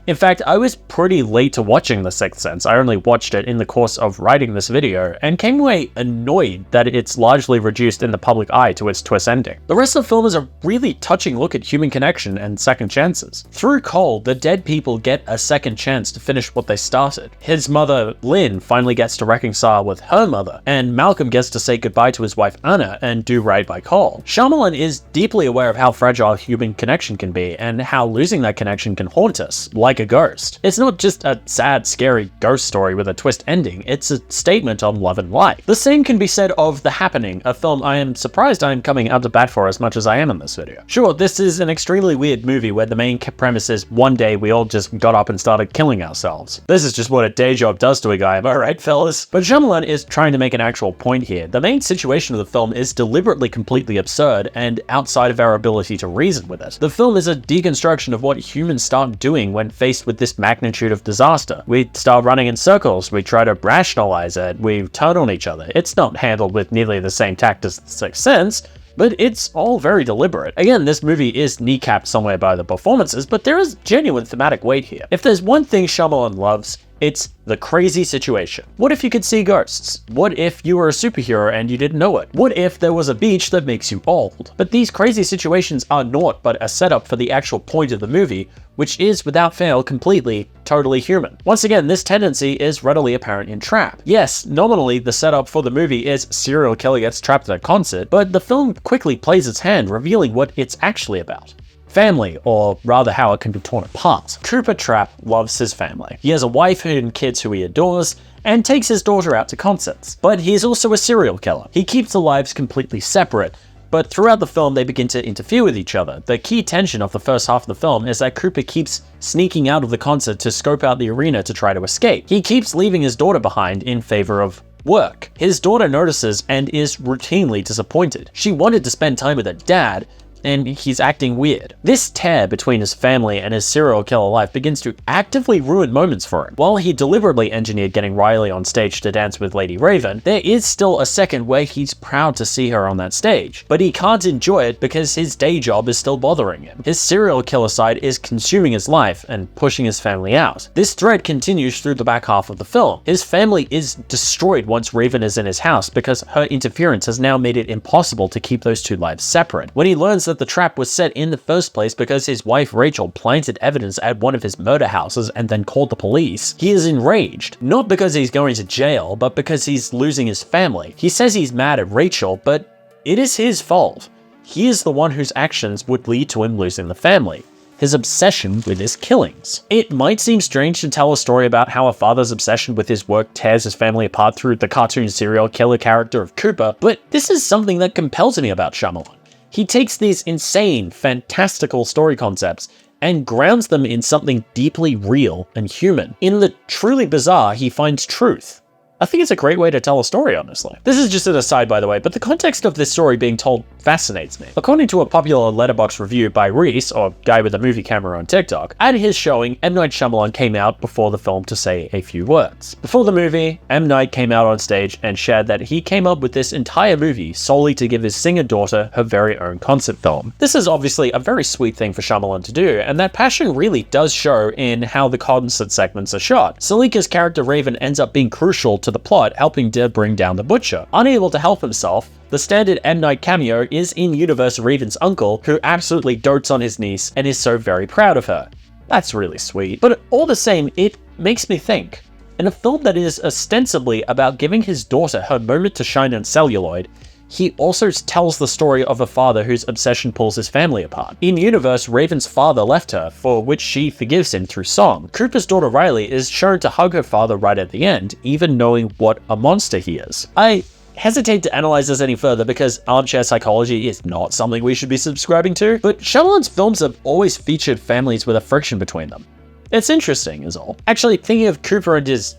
In fact, I was pretty late to watching The Sixth Sense. I only watched it in the course of writing this video, and came away annoyed that it's largely reduced in the public eye to its twist ending. The rest of the film is a really touching look at human connection and second chances. Through Cole, the dead people get a second chance to finish what they started. His mother, Lynn, finally gets to reconcile with her mother, and Malcolm gets to say goodbye to his wife Anna and do right by Cole. Shyamalan is deeply aware of how fragile human connection can be, and how losing that connection can haunt us, like a ghost. It's not just a sad, scary ghost story with a twist ending, it's a statement on love and life. The same can be said of The Happening, a film I am surprised I am coming out to bat for as much as I am in this video. Sure, this is an extremely weird movie where the main premise is one day we all just got up and started killing ourselves. This is just what a day job does to a guy, am I right, fellas? But Shyamalan is trying to make an actual point here. The main situation of the film is deliberately completely absurd and outside of our ability to reason with it. The film is a deconstruction of what humans start doing when faced with this magnitude of disaster. We start running in circles, we try to rationalize it, we turn on each other. It's not handled with nearly the same tact as The Sixth Sense, but it's all very deliberate. Again, this movie is kneecapped somewhere by the performances, but there is genuine thematic weight here. If there's one thing Shyamalan loves, It's the crazy situation. What if you could see ghosts? What if you were a superhero and you didn't know it? What if there was a beach that makes you old? But these crazy situations are naught but a setup for the actual point of the movie, which is, without fail, completely, totally human. Once again, this tendency is readily apparent in Trap. Yes, nominally the setup for the movie is serial killer gets trapped at a concert, but the film quickly plays its hand, revealing what it's actually about. Family, or rather how it can be torn apart. Cooper Trapp loves his family. He has a wife and kids who he adores, and takes his daughter out to concerts. But he is also a serial killer. He keeps the lives completely separate, but throughout the film they begin to interfere with each other. The key tension of the first half of the film is that Cooper keeps sneaking out of the concert to scope out the arena to try to escape. He keeps leaving his daughter behind in favor of work. His daughter notices and is routinely disappointed. She wanted to spend time with her dad, and he's acting weird. This tear between his family and his serial killer life begins to actively ruin moments for him. While he deliberately engineered getting Riley on stage to dance with Lady Raven, there is still a second where he's proud to see her on that stage, but he can't enjoy it because his day job is still bothering him. His serial killer side is consuming his life and pushing his family out. This thread continues through the back half of the film. His family is destroyed once Raven is in his house because her interference has now made it impossible to keep those two lives separate. When he learns that the trap was set in the first place because his wife Rachel planted evidence at one of his murder houses and then called the police, he is enraged. Not because he's going to jail, but because he's losing his family. He says he's mad at Rachel, but it is his fault. He is the one whose actions would lead to him losing the family. His obsession with his killings. It might seem strange to tell a story about how a father's obsession with his work tears his family apart through the cartoon serial killer character of Cooper, but this is something that compels me about Shyamalan. He takes these insane, fantastical story concepts and grounds them in something deeply real and human. In the truly bizarre, he finds truth. I think it's a great way to tell a story, honestly. This is just an aside, by the way, but the context of this story being told fascinates me. According to a popular Letterboxd review by Reese, or guy with a movie camera on TikTok, at his showing, M. Night Shyamalan came out before the film to say a few words. Before the movie, M. Night came out on stage and shared that he came up with this entire movie solely to give his singer daughter her very own concert film. This is obviously a very sweet thing for Shyamalan to do, and that passion really does show in how the concert segments are shot. Salika's character Raven ends up being crucial to the plot, helping to bring down the butcher. Unable to help himself, the standard M. Night cameo is in-universe Raven's uncle, who absolutely dotes on his niece and is so very proud of her. That's really sweet. But all the same, it makes me think. In a film that is ostensibly about giving his daughter her moment to shine on celluloid, he also tells the story of a father whose obsession pulls his family apart. In-universe, Raven's father left her, for which she forgives him through song. Cooper's daughter Riley is shown to hug her father right at the end, even knowing what a monster he is. I hesitate to analyze this any further because armchair psychology is not something we should be subscribing to, but Shyamalan's films have always featured families with a friction between them. It's interesting, is all. Actually, thinking of Cooper and his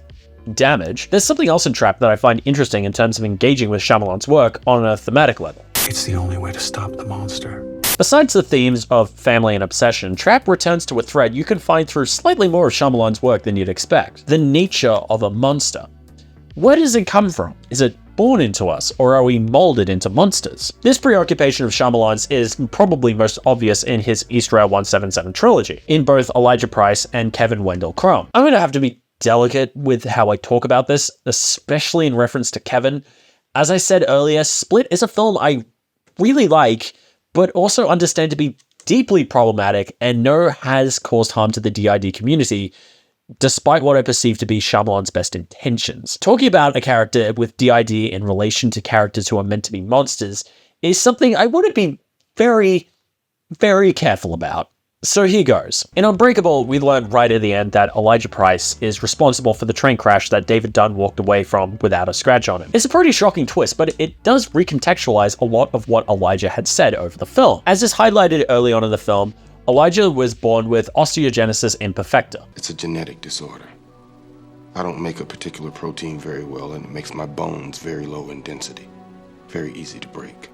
damage, there's something else in Trap that I find interesting in terms of engaging with Shyamalan's work on a thematic level. It's the only way to stop the monster. Besides the themes of family and obsession, Trap returns to a thread you can find through slightly more of Shyamalan's work than you'd expect. The nature of a monster. Where does it come from? Is it born into us, or are we molded into monsters? This preoccupation of Shyamalan's is probably most obvious in his Israel 177 trilogy, in both Elijah Price and Kevin Wendell Crumb. I'm going to have to be delicate with how I talk about this, especially in reference to Kevin. As I said earlier, Split is a film I really like, but also understand to be deeply problematic and know has caused harm to the DID community, despite what I perceive to be Shyamalan's best intentions. Talking about a character with DID in relation to characters who are meant to be monsters is something I want to be very, very careful about. So here goes. In Unbreakable, we learn right at the end that Elijah Price is responsible for the train crash that David Dunn walked away from without a scratch on him. It's a pretty shocking twist, but it does recontextualize a lot of what Elijah had said over the film. As is highlighted early on in the film, Elijah was born with osteogenesis imperfecta. It's a genetic disorder. I don't make a particular protein very well, and it makes my bones very low in density, very easy to break.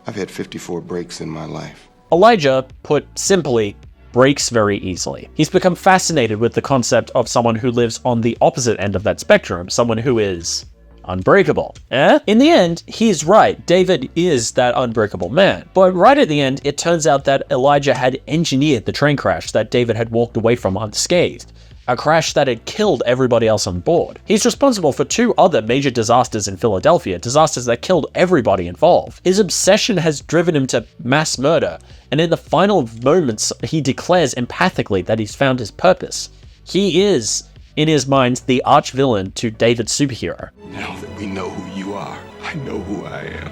I've had 54 breaks in my life. Elijah, put simply, breaks very easily. He's become fascinated with the concept of someone who lives on the opposite end of that spectrum, someone who is unbreakable. In the end, he's right. David is that unbreakable man. But right at the end, it turns out that Elijah had engineered the train crash that David had walked away from unscathed. a crash that had killed everybody else on board. He's responsible for 2 other major disasters in Philadelphia, disasters that killed everybody involved. His obsession has driven him to mass murder, and in the final moments, he declares empathically that he's found his purpose. He is, in his mind, the arch-villain to David's superhero. Now that we know who you are, I know who I am.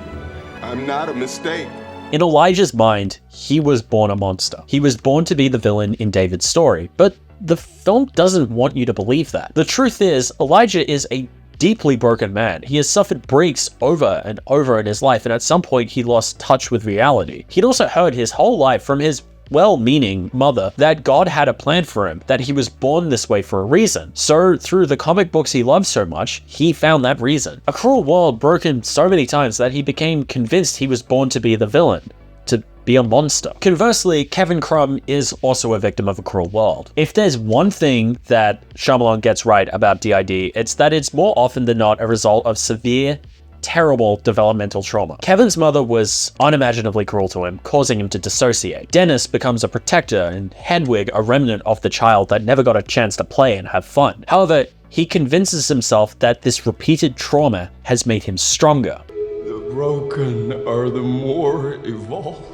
I'm not a mistake. In Elijah's mind, he was born a monster. He was born to be the villain in David's story, but the film doesn't want you to believe that. The truth is, Elijah is a deeply broken man. He has suffered breaks over and over in his life, and at some point he lost touch with reality. He'd also heard his whole life from his well-meaning mother that God had a plan for him, that he was born this way for a reason. So through the comic books he loved so much, he found that reason. A cruel world broke him so many times that he became convinced he was born to be the villain, to be a monster. Conversely, Kevin Crumb is also a victim of a cruel world. If there's one thing that Shyamalan gets right about DID, it's that it's more often than not a result of severe, terrible developmental trauma. Kevin's mother was unimaginably cruel to him, causing him to dissociate. Dennis becomes a protector, and Hedwig a remnant of the child that never got a chance to play and have fun. However, he convinces himself that this repeated trauma has made him stronger. The broken are the more evolved.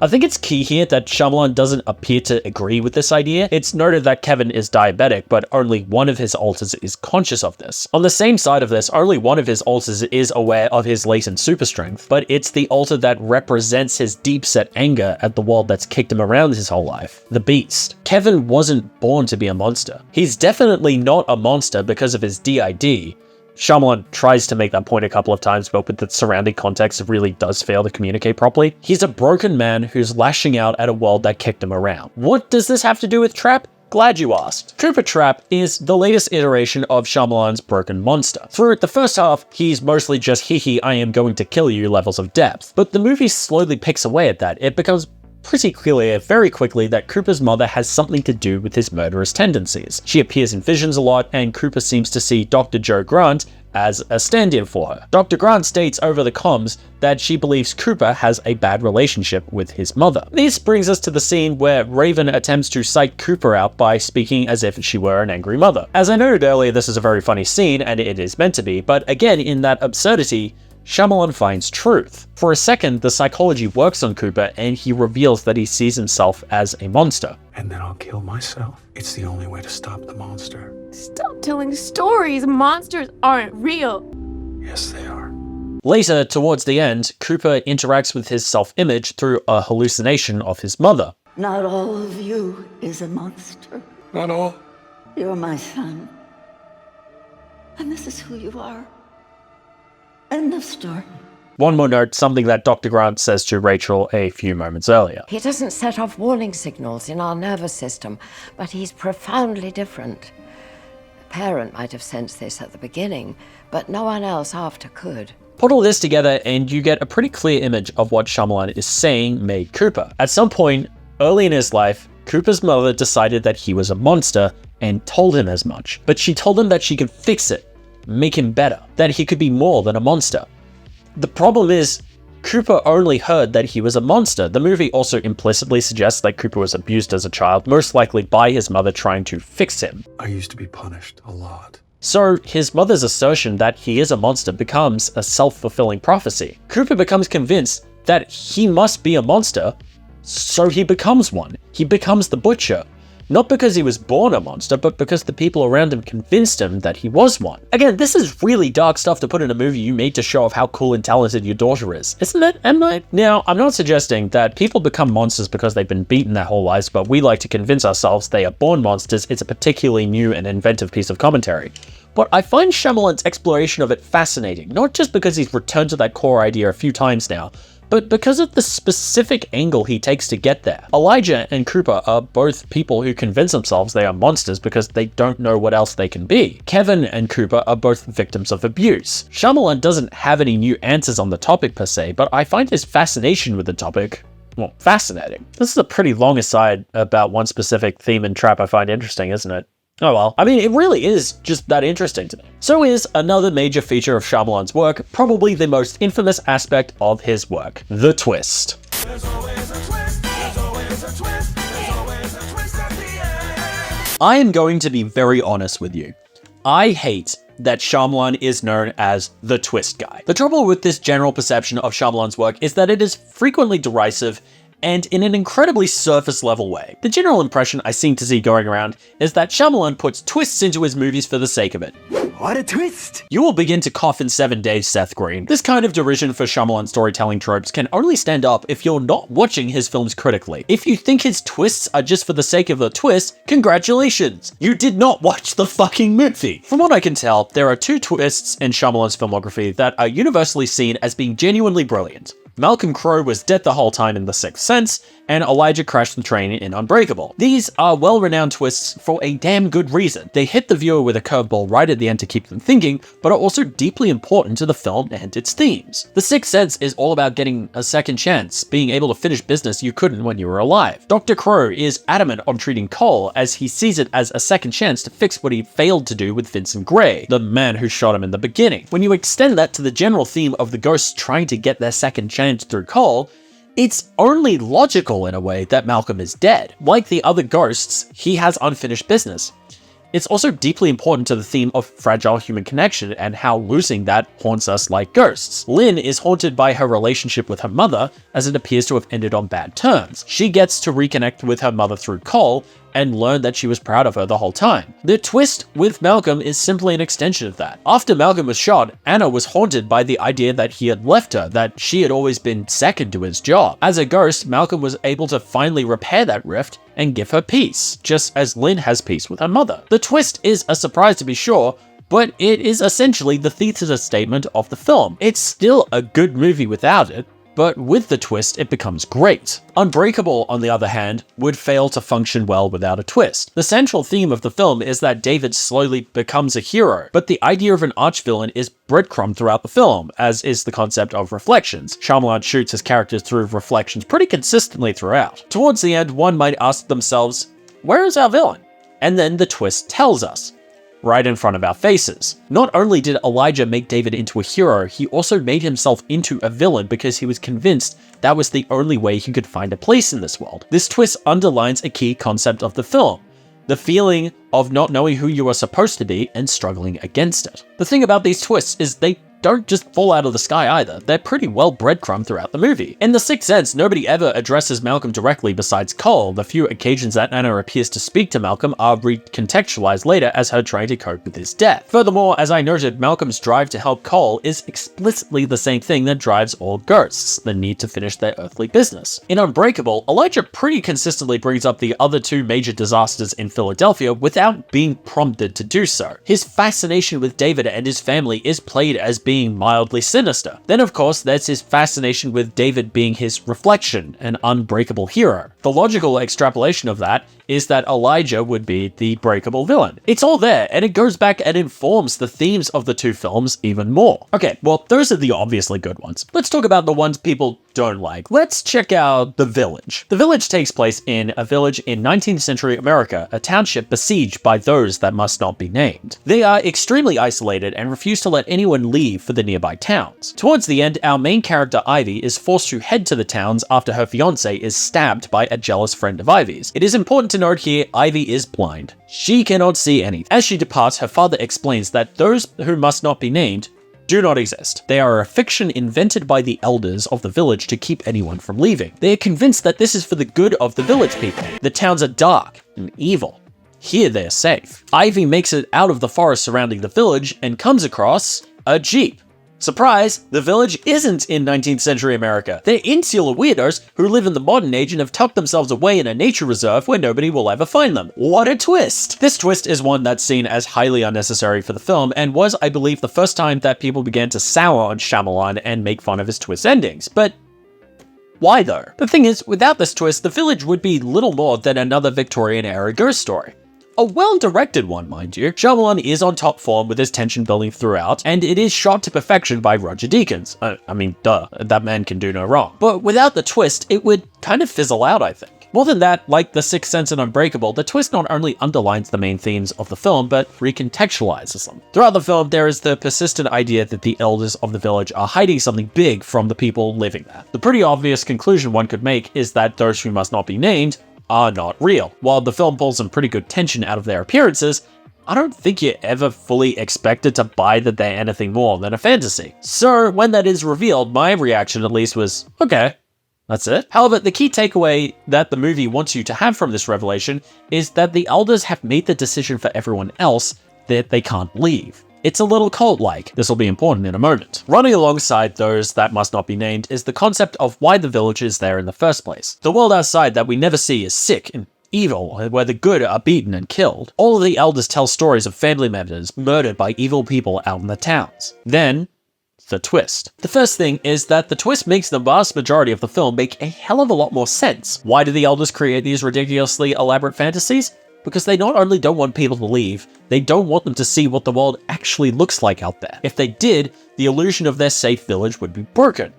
I think it's key here that Shyamalan doesn't appear to agree with this idea. It's noted that Kevin is diabetic, but only one of his alters is conscious of this. On the same side of this, only one of his alters is aware of his latent super strength, but it's the alter that represents his deep-set anger at the world that's kicked him around his whole life, the Beast. Kevin wasn't born to be a monster. He's definitely not a monster because of his DID. Shyamalan tries to make that point a couple of times, but with the surrounding context, it really does fail to communicate properly. He's a broken man who's lashing out at a world that kicked him around. What does this have to do with Trap? Glad you asked. Cooper Trap is the latest iteration of Shyamalan's broken monster. Through the first half, he's mostly just hee I am going to kill you levels of depth, but the movie slowly picks away at that. It becomes pretty clear very quickly that Cooper's mother has something to do with his murderous tendencies. She appears in visions a lot, and Cooper seems to see Dr. Joe Grant as a stand-in for her. Dr. Grant states over the comms that she believes Cooper has a bad relationship with his mother. This brings us to the scene where Raven attempts to psych Cooper out by speaking as if she were an angry mother. As I noted earlier, this is a very funny scene, and it is meant to be, but again, in that absurdity, Shyamalan finds truth. For a second, the psychology works on Cooper, and he reveals that he sees himself as a monster. And then I'll kill myself. It's the only way to stop the monster. Stop telling stories. Monsters aren't real. Yes, they are. Later, towards the end, Cooper interacts with his self-image through a hallucination of his mother. Not all of you is a monster. Not all. You're my son. And this is who you are. End of story. One more note, something that Dr. Grant says to Rachel a few moments earlier. He doesn't set off warning signals in our nervous system, but he's profoundly different. A parent might have sensed this at the beginning, but no one else after could. Put all this together and you get a pretty clear image of what Shyamalan is saying made Cooper. At some point early in his life, Cooper's mother decided that he was a monster and told him as much. But she told him that she could fix it, make him better, that he could be more than a monster. The problem is, Cooper only heard that he was a monster. The movie also implicitly suggests that Cooper was abused as a child, most likely by his mother trying to fix him. I used to be punished a lot. So his mother's assertion that he is a monster becomes a self-fulfilling prophecy. Cooper becomes convinced that he must be a monster, so he becomes one. He becomes the Butcher. Not because he was born a monster, but because the people around him convinced him that he was one. Again, this is really dark stuff to put in a movie you made to show off how cool and talented your daughter is, isn't it, M. Night? Now, I'm not suggesting that people become monsters because they've been beaten their whole lives, but we like to convince ourselves they are born monsters. It's a particularly new and inventive piece of commentary. But I find Shyamalan's exploration of it fascinating, not just because he's returned to that core idea a few times now, but because of the specific angle he takes to get there. Elijah and Cooper are both people who convince themselves they are monsters because they don't know what else they can be. Kevin and Cooper are both victims of abuse. Shyamalan doesn't have any new answers on the topic per se, but I find his fascination with the topic, well, fascinating. This is a pretty long aside about one specific theme and trap I find interesting, isn't it? Oh well, I mean, it really is just that interesting to me. So is another major feature of Shyamalan's work, probably the most infamous aspect of his work, the twist. There's always a twist, there's always a twist, there's always a twist at the end. I am going to be very honest with you. I hate that Shyamalan is known as the twist guy. The trouble with this general perception of Shyamalan's work is that it is frequently derisive and in an incredibly surface level way. The general impression I seem to see going around is that Shyamalan puts twists into his movies for the sake of it. What a twist! You will begin to cough in 7 days, Seth Green. This kind of derision for Shyamalan storytelling tropes can only stand up if you're not watching his films critically. If you think his twists are just for the sake of a twist, congratulations! You did not watch the fucking movie! From what I can tell, there are 2 twists in Shyamalan's filmography that are universally seen as being genuinely brilliant. Malcolm Crowe was dead the whole time in The Sixth Sense, and Elijah crashed the train in Unbreakable. These are well-renowned twists for a damn good reason. They hit the viewer with a curveball right at the end to keep them thinking, but are also deeply important to the film and its themes. The Sixth Sense is all about getting a second chance, being able to finish business you couldn't when you were alive. Dr. Crowe is adamant on treating Cole as he sees it as a second chance to fix what he failed to do with Vincent Gray, the man who shot him in the beginning. When you extend that to the general theme of the ghosts trying to get their second chance through Cole, it's only logical in a way that Malcolm is dead. Like the other ghosts, he has unfinished business. It's also deeply important to the theme of fragile human connection and how losing that haunts us like ghosts. Lynn is haunted by her relationship with her mother, as it appears to have ended on bad terms. She gets to reconnect with her mother through Cole, and learn that she was proud of her the whole time. The twist with Malcolm is simply an extension of that. After Malcolm was shot, Anna was haunted by the idea that he had left her, that she had always been second to his job. As a ghost, Malcolm was able to finally repair that rift and give her peace, just as Lynn has peace with her mother. The twist is a surprise to be sure, but it is essentially the thesis statement of the film. It's still a good movie without it, but with the twist, it becomes great. Unbreakable, on the other hand, would fail to function well without a twist. The central theme of the film is that David slowly becomes a hero, but the idea of an archvillain is breadcrumbed throughout the film, as is the concept of reflections. Shyamalan shoots his characters through reflections pretty consistently throughout. Towards the end, one might ask themselves, where is our villain? And then the twist tells us, right in front of our faces. Not only did Elijah make David into a hero, he also made himself into a villain because he was convinced that was the only way he could find a place in this world. This twist underlines a key concept of the film, the feeling of not knowing who you are supposed to be and struggling against it. The thing about these twists is they don't just fall out of the sky either. They're pretty well breadcrumbed throughout the movie. In The Sixth Sense, nobody ever addresses Malcolm directly besides Cole. The few occasions that Anna appears to speak to Malcolm are recontextualized later as her trying to cope with his death. Furthermore, as I noted, Malcolm's drive to help Cole is explicitly the same thing that drives all ghosts, the need to finish their earthly business. In Unbreakable, Elijah pretty consistently brings up the other 2 major disasters in Philadelphia without being prompted to do so. His fascination with David and his family is played as being mildly sinister. Then of course there's his fascination with David being his reflection, an unbreakable hero. The logical extrapolation of that is that Elijah would be the breakable villain. It's all there, and it goes back and informs the themes of the 2 films even more. Okay, well, those are the obviously good ones. Let's talk about the ones people don't like. Let's check out The Village. The Village takes place in a village in 19th century America, a township besieged by those that must not be named. They are extremely isolated and refuse to let anyone leave for the nearby towns. Towards the end, our main character Ivy is forced to head to the towns after her fiancé is stabbed by a jealous friend of Ivy's. It is important to note here, Ivy is blind. She cannot see anything. As she departs, her father explains that those who must not be named do not exist. They are a fiction invented by the elders of the village to keep anyone from leaving. They are convinced that this is for the good of the village people. The towns are dark and evil. Here they are safe. Ivy makes it out of the forest surrounding the village and comes across a jeep. Surprise, the village isn't in 19th century America. They're insular weirdos who live in the modern age and have tucked themselves away in a nature reserve where nobody will ever find them. What a twist! This twist is one that's seen as highly unnecessary for the film and was, I believe, the first time that people began to sour on Shyamalan and make fun of his twist endings. But why though? The thing is, without this twist, the village would be little more than another Victorian-era ghost story. A well-directed one, mind you. Shyamalan is on top form with his tension building throughout, and it is shot to perfection by Roger Deakins. I mean, duh, that man can do no wrong. But without the twist, it would kind of fizzle out, I think. More than that, like The Sixth Sense and Unbreakable, the twist not only underlines the main themes of the film, but recontextualizes them. Throughout the film, there is the persistent idea that the elders of the village are hiding something big from the people living there. The pretty obvious conclusion one could make is that those who must not be named are not real. While the film pulls some pretty good tension out of their appearances, I don't think you're ever fully expected to buy that they're anything more than a fantasy. So when that is revealed, my reaction at least was, okay, that's it. However, the key takeaway that the movie wants you to have from this revelation is that the elders have made the decision for everyone else that they can't leave. It's a little cult-like. This will be important in a moment. Running alongside those that must not be named is the concept of why the village is there in the first place. The world outside that we never see is sick and evil, where the good are beaten and killed. All of the elders tell stories of family members murdered by evil people out in the towns. Then, the twist. The first thing is that the twist makes the vast majority of the film make a hell of a lot more sense. Why do the elders create these ridiculously elaborate fantasies? Because they not only don't want people to leave, they don't want them to see what the world actually looks like out there. If they did, the illusion of their safe village would be broken.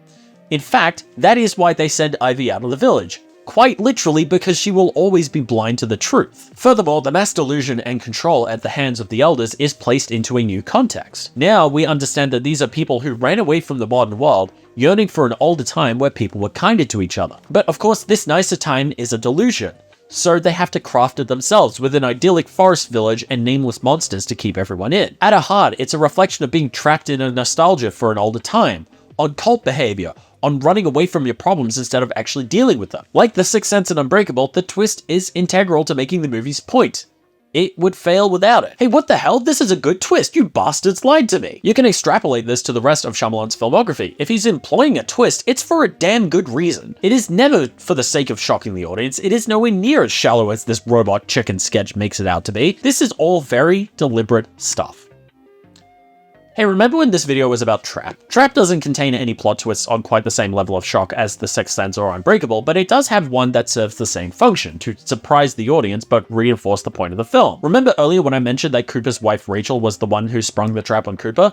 In fact, that is why they send Ivy out of the village. Quite literally because she will always be blind to the truth. Furthermore, the mass delusion and control at the hands of the elders is placed into a new context. Now we understand that these are people who ran away from the modern world, yearning for an older time where people were kinder to each other. But of course, this nicer time is a delusion. So they have to craft it themselves with an idyllic forest village and nameless monsters to keep everyone in. At a heart, it's a reflection of being trapped in a nostalgia for an older time, on cult behavior, on running away from your problems instead of actually dealing with them. Like The Sixth Sense and Unbreakable, the twist is integral to making the movie's point. It would fail without it. Hey, what the hell? This is a good twist. You bastards lied to me. You can extrapolate this to the rest of Shyamalan's filmography. If he's employing a twist, it's for a damn good reason. It is never for the sake of shocking the audience. It is nowhere near as shallow as this robot chicken sketch makes it out to be. This is all very deliberate stuff. Hey, remember when this video was about Trap? Trap doesn't contain any plot twists on quite the same level of shock as The Sixth Sense or Unbreakable, but it does have one that serves the same function, to surprise the audience but reinforce the point of the film. Remember earlier when I mentioned that Cooper's wife Rachel was the one who sprung the trap on Cooper?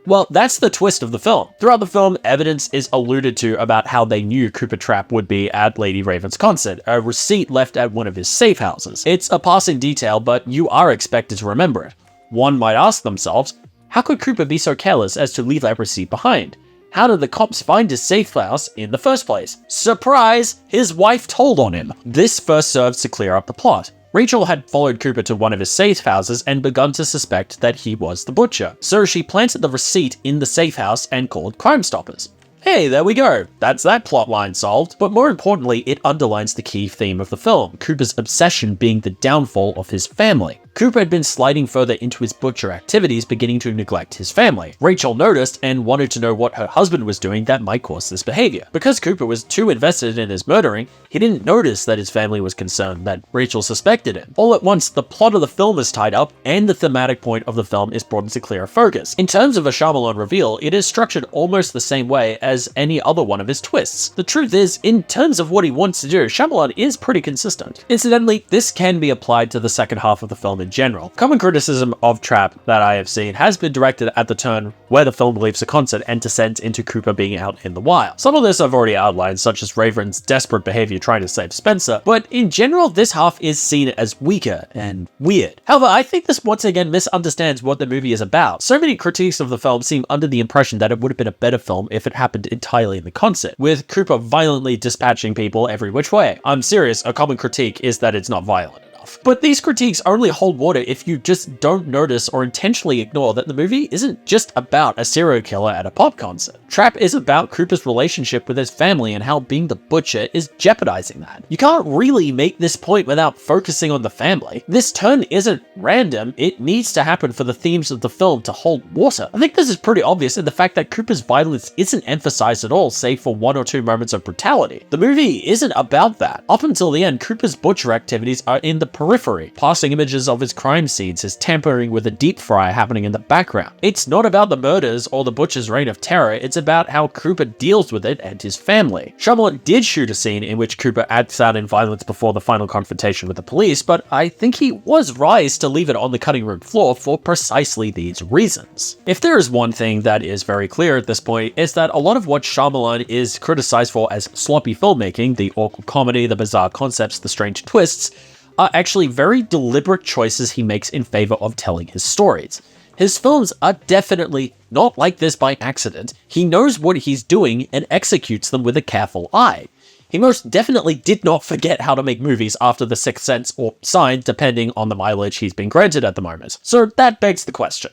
Well, that's the twist of the film. Throughout the film, evidence is alluded to about how they knew Cooper Trapp would be at Lady Raven's concert, a receipt left at one of his safe houses. It's a passing detail, but you are expected to remember it. One might ask themselves, how could Cooper be so careless as to leave that receipt behind? How did the cops find his safe house in the first place? Surprise! His wife told on him. This first serves to clear up the plot. Rachel had followed Cooper to one of his safe houses and begun to suspect that he was the butcher. So she planted the receipt in the safe house and called Crime Stoppers. Hey, there we go. That's that plot line solved. But more importantly, it underlines the key theme of the film, Cooper's obsession being the downfall of his family. Cooper had been sliding further into his butcher activities, beginning to neglect his family. Rachel noticed and wanted to know what her husband was doing that might cause this behavior. Because Cooper was too invested in his murdering, he didn't notice that his family was concerned that Rachel suspected him. All at once, the plot of the film is tied up, and the thematic point of the film is brought into clearer focus. In terms of a Shyamalan reveal, it is structured almost the same way as any other one of his twists. The truth is, in terms of what he wants to do, Shyamalan is pretty consistent. Incidentally, this can be applied to the second half of the film in general. Common criticism of Trap that I have seen has been directed at the turn where the film leaves the concert and descends into Cooper being out in the wild. Some of this I've already outlined, such as Raven's desperate behavior trying to save Spencer, but in general, this half is seen as weaker and weird. However, I think this once again misunderstands what the movie is about. So many critiques of the film seem under the impression that it would have been a better film if it happened entirely in the concert, with Cooper violently dispatching people every which way. I'm serious, a common critique is that it's not violent. But these critiques only hold water if you just don't notice or intentionally ignore that the movie isn't just about a serial killer at a pop concert. Trap is about Cooper's relationship with his family and how being the butcher is jeopardizing that. You can't really make this point without focusing on the family. This turn isn't random, it needs to happen for the themes of the film to hold water. I think this is pretty obvious in the fact that Cooper's violence isn't emphasized at all, save for one or two moments of brutality. The movie isn't about that. Up until the end, Cooper's butcher activities are in the periphery, passing images of his crime scenes, his tampering with a deep fryer happening in the background. It's not about the murders or the butcher's reign of terror, it's about how Cooper deals with it and his family. Shyamalan did shoot a scene in which Cooper acts out in violence before the final confrontation with the police, but I think he was wise to leave it on the cutting room floor for precisely these reasons. If there is one thing that is very clear at this point, it's that a lot of what Shyamalan is criticized for as sloppy filmmaking, the awkward comedy, the bizarre concepts, the strange twists, are actually very deliberate choices he makes in favor of telling his stories. His films are definitely not like this by accident. He knows what he's doing and executes them with a careful eye. he most definitely did not forget how to make movies after The Sixth Sense or Signs, depending on the mileage he's been granted at the moment. So that begs the question,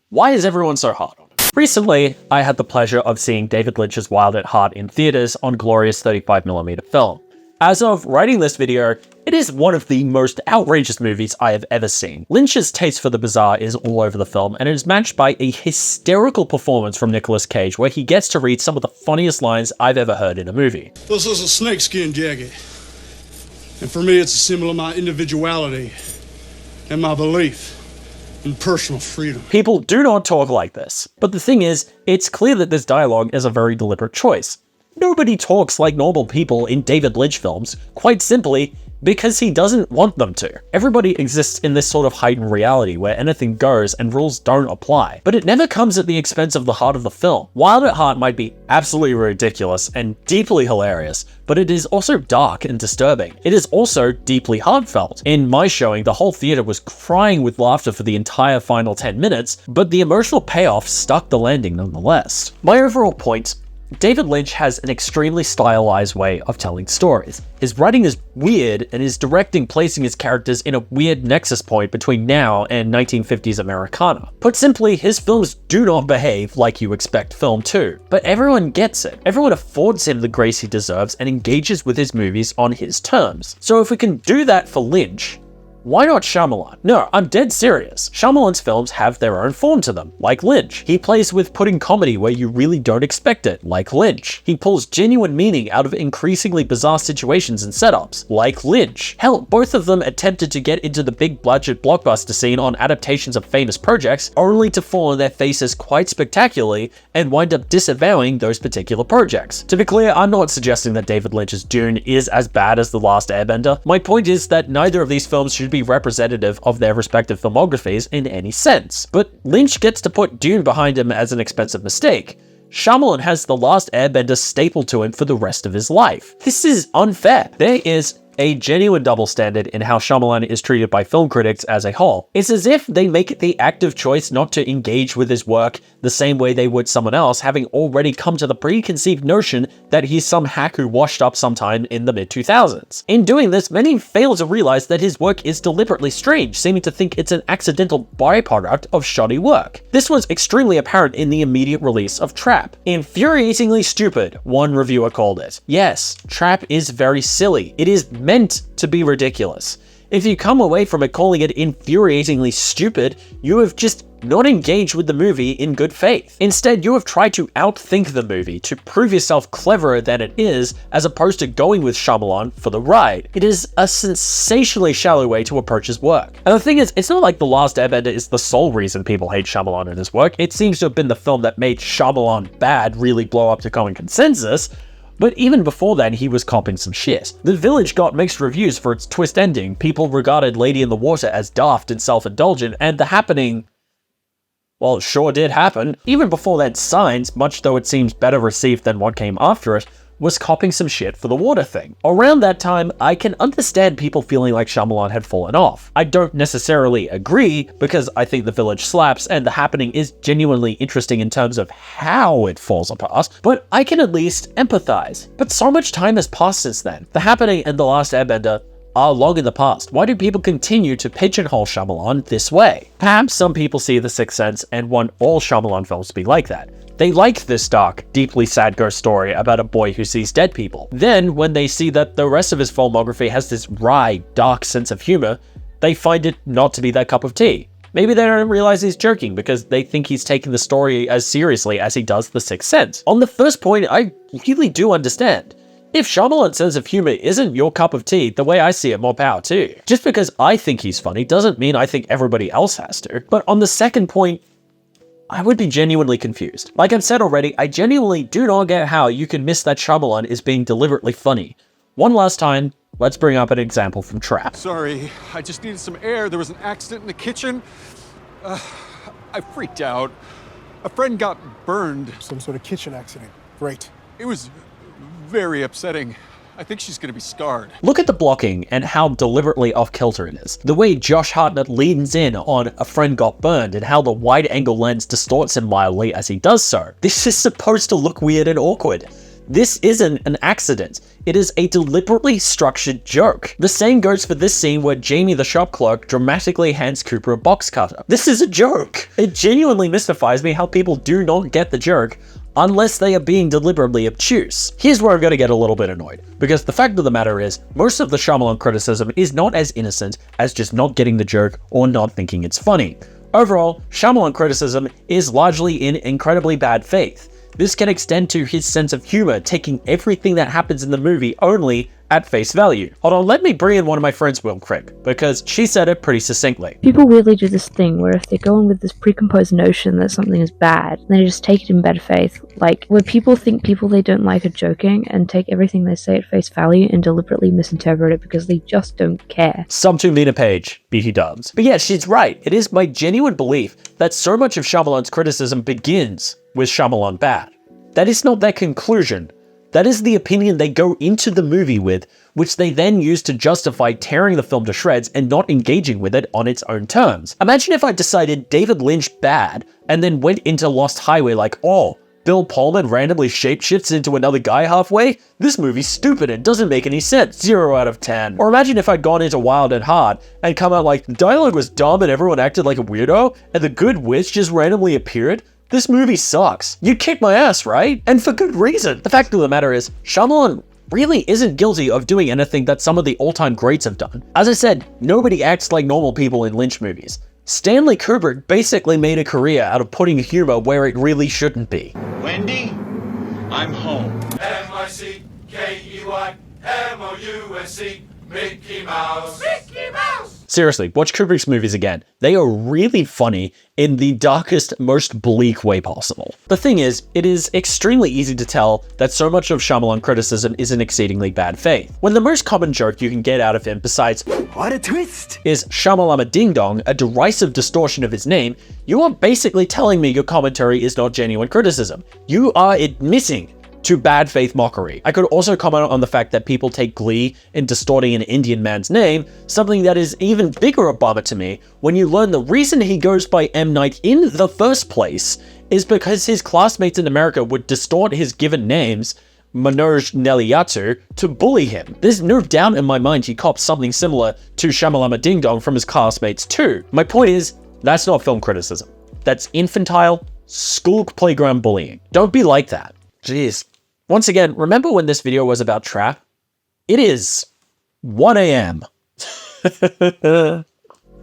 why is everyone so hard on him? Recently, I had the pleasure of seeing David Lynch's Wild at Heart in theaters on glorious 35mm film. As of writing this video, it is one of the most outrageous movies I have ever seen. Lynch's taste for the bizarre is all over the film, and it is matched by a hysterical performance from Nicolas Cage, where he gets to read some of the funniest lines I've ever heard in a movie. This is a snakeskin jacket, and for me it's a symbol of my individuality and my belief in personal freedom. People do not talk like this, but the thing is, it's clear that this dialogue is a very deliberate choice. Nobody talks like normal people in David Lynch films, quite simply because he doesn't want them to. Everybody exists in this sort of heightened reality where anything goes and rules don't apply, but it never comes at the expense of the heart of the film. Wild at Heart might be absolutely ridiculous and deeply hilarious, but it is also dark and disturbing. It is also deeply heartfelt. In my showing, the whole theater was crying with laughter for the entire final 10 minutes, but the emotional payoff stuck the landing nonetheless. My overall point, David Lynch has an extremely stylized way of telling stories. His writing is weird, and his directing placing his characters in a weird nexus point between now and 1950s Americana. Put simply, his films do not behave like you expect film to, but everyone gets it. Everyone affords him the grace he deserves and engages with his movies on his terms. So if we can do that for Lynch, why not Shyamalan? No, I'm dead serious. Shyamalan's films have their own form to them, like Lynch. He plays with putting comedy where you really don't expect it, like Lynch. He pulls genuine meaning out of increasingly bizarre situations and setups, like Lynch. Hell, both of them attempted to get into the big budget blockbuster scene on adaptations of famous projects, only to fall on their faces quite spectacularly and wind up disavowing those particular projects. To be clear, I'm not suggesting that David Lynch's Dune is as bad as The Last Airbender. My point is that neither of these films should be representative of their respective filmographies in any sense. But Lynch gets to put Dune behind him as an expensive mistake. Shyamalan has The Last Airbender stapled to him for the rest of his life. This is unfair. There is a genuine double standard in how Shyamalan is treated by film critics as a whole. It's as if they make it the active choice not to engage with his work the same way they would someone else, having already come to the preconceived notion that he's some hack who washed up sometime in the mid-2000s. In doing this, many fail to realize that his work is deliberately strange, seeming to think it's an accidental byproduct of shoddy work. This was extremely apparent in the immediate release of Trap. Infuriatingly stupid, one reviewer called it. Yes, Trap is very silly. It is meant to be ridiculous. If you come away from it calling it infuriatingly stupid, you have just not engaged with the movie in good faith. Instead, you have tried to outthink the movie to prove yourself cleverer than it is, as opposed to going with Shyamalan for the ride. It is a sensationally shallow way to approach his work. And the thing is, it's not like The Last Airbender is the sole reason people hate Shyamalan and his work. It seems to have been the film that made Shyamalan bad really blow up to common consensus. But even before then, he was copping some shit. The Village got mixed reviews for its twist ending. People regarded Lady in the Water as daft and self-indulgent, and The Happening, well, it sure did happen. Even before that, Signs, much though it seems better received than what came after it, was copping some shit for the water thing. Around that time, I can understand people feeling like Shyamalan had fallen off. I don't necessarily agree, because I think The Village slaps and The Happening is genuinely interesting in terms of how it falls apart, but I can at least empathize. But so much time has passed since then. The Happening and The Last Airbender are long in the past. Why do people continue to pigeonhole Shyamalan this way? Perhaps some people see The Sixth Sense and want all Shyamalan films to be like that. They like this dark, deeply sad ghost story about a boy who sees dead people. Then, when they see that the rest of his filmography has this wry, dark sense of humor, they find it not to be their cup of tea. Maybe they don't realize he's joking because they think he's taking the story as seriously as he does The Sixth Sense. On the first point, I really do understand. If Shyamalan's sense of humor isn't your cup of tea, the way I see it, more power to you. Just because I think he's funny doesn't mean I think everybody else has to. But on the second point, I would be genuinely confused. Like I've said already, I genuinely do not get how you can miss that Shyamalan is being deliberately funny. One last time, let's bring up an example from Trap. Sorry, I just needed some air. There was an accident in the kitchen. I freaked out. A friend got burned. Some sort of kitchen accident. Great. It was very upsetting. I think she's gonna be scarred. Look at the blocking and how deliberately off-kilter it is. The way Josh Hartnett leans in on a friend got burned and how the wide-angle lens distorts him mildly as he does so. This is supposed to look weird and awkward. This isn't an accident. It is a deliberately structured joke. The same goes for this scene where Jamie the shop clerk dramatically hands Cooper a box cutter. This is a joke. It genuinely mystifies me how people do not get the joke unless they are being deliberately obtuse. Here's where I'm going to get a little bit annoyed, because the fact of the matter is, most of the Shyamalan criticism is not as innocent as just not getting the joke or not thinking it's funny. Overall, Shyamalan criticism is largely in incredibly bad faith. This can extend to his sense of humor, taking everything that happens in the movie only at face value. Hold on, let me bring in one of my friends real quick, because she said it pretty succinctly. People weirdly do this thing where if they go in with this precomposed notion that something is bad, they just take it in bad faith. Like, where people think people they don't like are joking and take everything they say at face value and deliberately misinterpret it because they just don't care. Sub 2 meter page, BT dubs. But yeah, she's right. It is my genuine belief that so much of Shyamalan's criticism begins with Shyamalan bad. That is not their conclusion. That is the opinion they go into the movie with, which they then use to justify tearing the film to shreds and not engaging with it on its own terms. Imagine if I decided David Lynch bad, and then went into Lost Highway like, oh, Bill Pullman randomly shapeshifts into another guy halfway? This movie's stupid and doesn't make any sense, 0 out of 10. Or imagine if I'd gone into Wild at Heart and come out like, the dialogue was dumb and everyone acted like a weirdo, and the good witch just randomly appeared? This movie sucks. You'd kick my ass, right? And for good reason. The fact of the matter is, Shyamalan really isn't guilty of doing anything that some of the all-time greats have done. As I said, nobody acts like normal people in Lynch movies. Stanley Kubrick basically made a career out of putting humor where it really shouldn't be. Wendy, I'm home. M-I-C-K-E-Y-M-O-U-S-E, Mickey Mouse. Mickey Mouse! Seriously, watch Kubrick's movies again. They are really funny in the darkest, most bleak way possible. The thing is, it is extremely easy to tell that so much of Shyamalan criticism is in exceedingly bad faith, when the most common joke you can get out of him besides "What a twist!" is Shyamalama Ding Dong, a derisive distortion of his name. You are basically telling me your commentary is not genuine criticism. You are admitting to bad faith mockery. I could also comment on the fact that people take glee in distorting an Indian man's name, something that is even bigger a bummer to me when you learn the reason he goes by M. Night in the first place is because his classmates in America would distort his given names, Manoj Neliyatu, to bully him. There's no doubt in my mind he copped something similar to Shyamalama Ding Dong from his classmates too. My point is, that's not film criticism. That's infantile, school playground bullying. Don't be like that. Jeez. Once again, remember when this video was about Trap? It is 1 a.m. The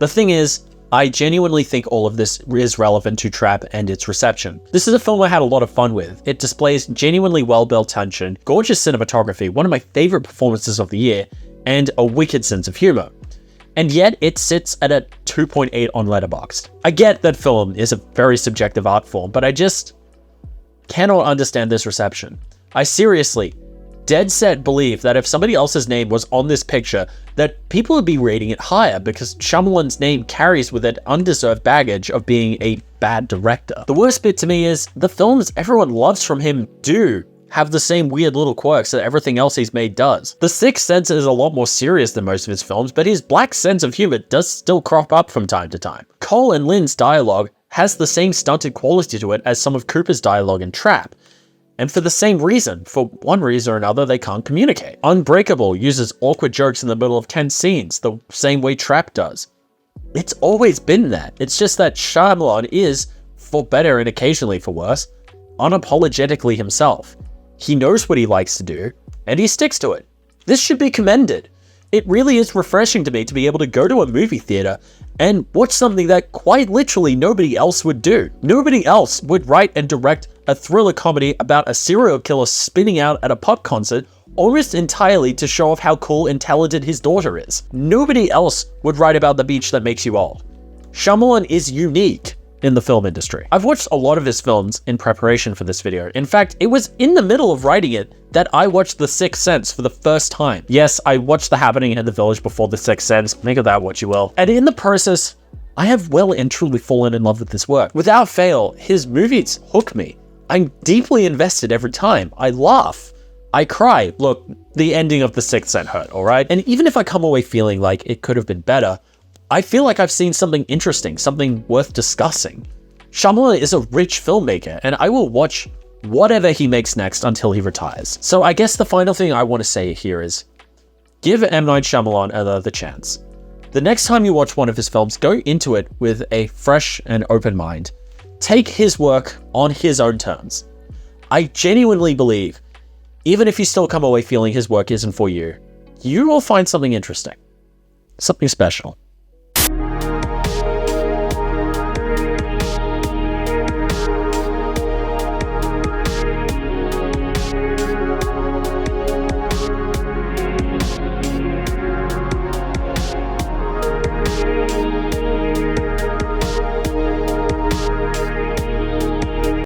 thing is, I genuinely think all of this is relevant to Trap and its reception. This is a film I had a lot of fun with. It displays genuinely well-built tension, gorgeous cinematography, one of my favorite performances of the year, and a wicked sense of humor. And yet it sits at a 2.8 on Letterboxd. I get that film is a very subjective art form, but I just cannot understand this reception. I seriously, dead set believe that if somebody else's name was on this picture, that people would be rating it higher because Shyamalan's name carries with it undeserved baggage of being a bad director. The worst bit to me is the films everyone loves from him do have the same weird little quirks that everything else he's made does. The Sixth Sense is a lot more serious than most of his films, but his black sense of humor does still crop up from time to time. Cole and Lynn's dialogue has the same stunted quality to it as some of Cooper's dialogue in Trap. And for the same reason, for one reason or another, they can't communicate. Unbreakable uses awkward jokes in the middle of tense scenes, the same way Trap does. It's always been that. It's just that Shyamalan is, for better and occasionally for worse, unapologetically himself. He knows what he likes to do, and he sticks to it. This should be commended. It really is refreshing to me to be able to go to a movie theater and watch something that quite literally nobody else would do. Nobody else would write and direct a thriller comedy about a serial killer spinning out at a pop concert almost entirely to show off how cool and talented his daughter is. Nobody else would write about the beach that makes you old. Shyamalan is unique in the film industry. I've watched a lot of his films in preparation for this video. In fact, it was in the middle of writing it that I watched The Sixth Sense for the first time. Yes, I watched The Happening in the Village before The Sixth Sense, make of that what you will. And in the process, I have well and truly fallen in love with this work. Without fail, his movies hook me. I'm deeply invested every time. I laugh. I cry. Look, the ending of The Sixth Sense hurt, alright? And even if I come away feeling like it could have been better, I feel like I've seen something interesting, something worth discussing. Shyamalan is a rich filmmaker, and I will watch whatever he makes next until he retires. So I guess the final thing I want to say here is, give M. Night Shyamalan another chance. The next time you watch one of his films, go into it with a fresh and open mind. Take his work on his own terms. I genuinely believe, even if you still come away feeling his work isn't for you, you will find something interesting. Something special.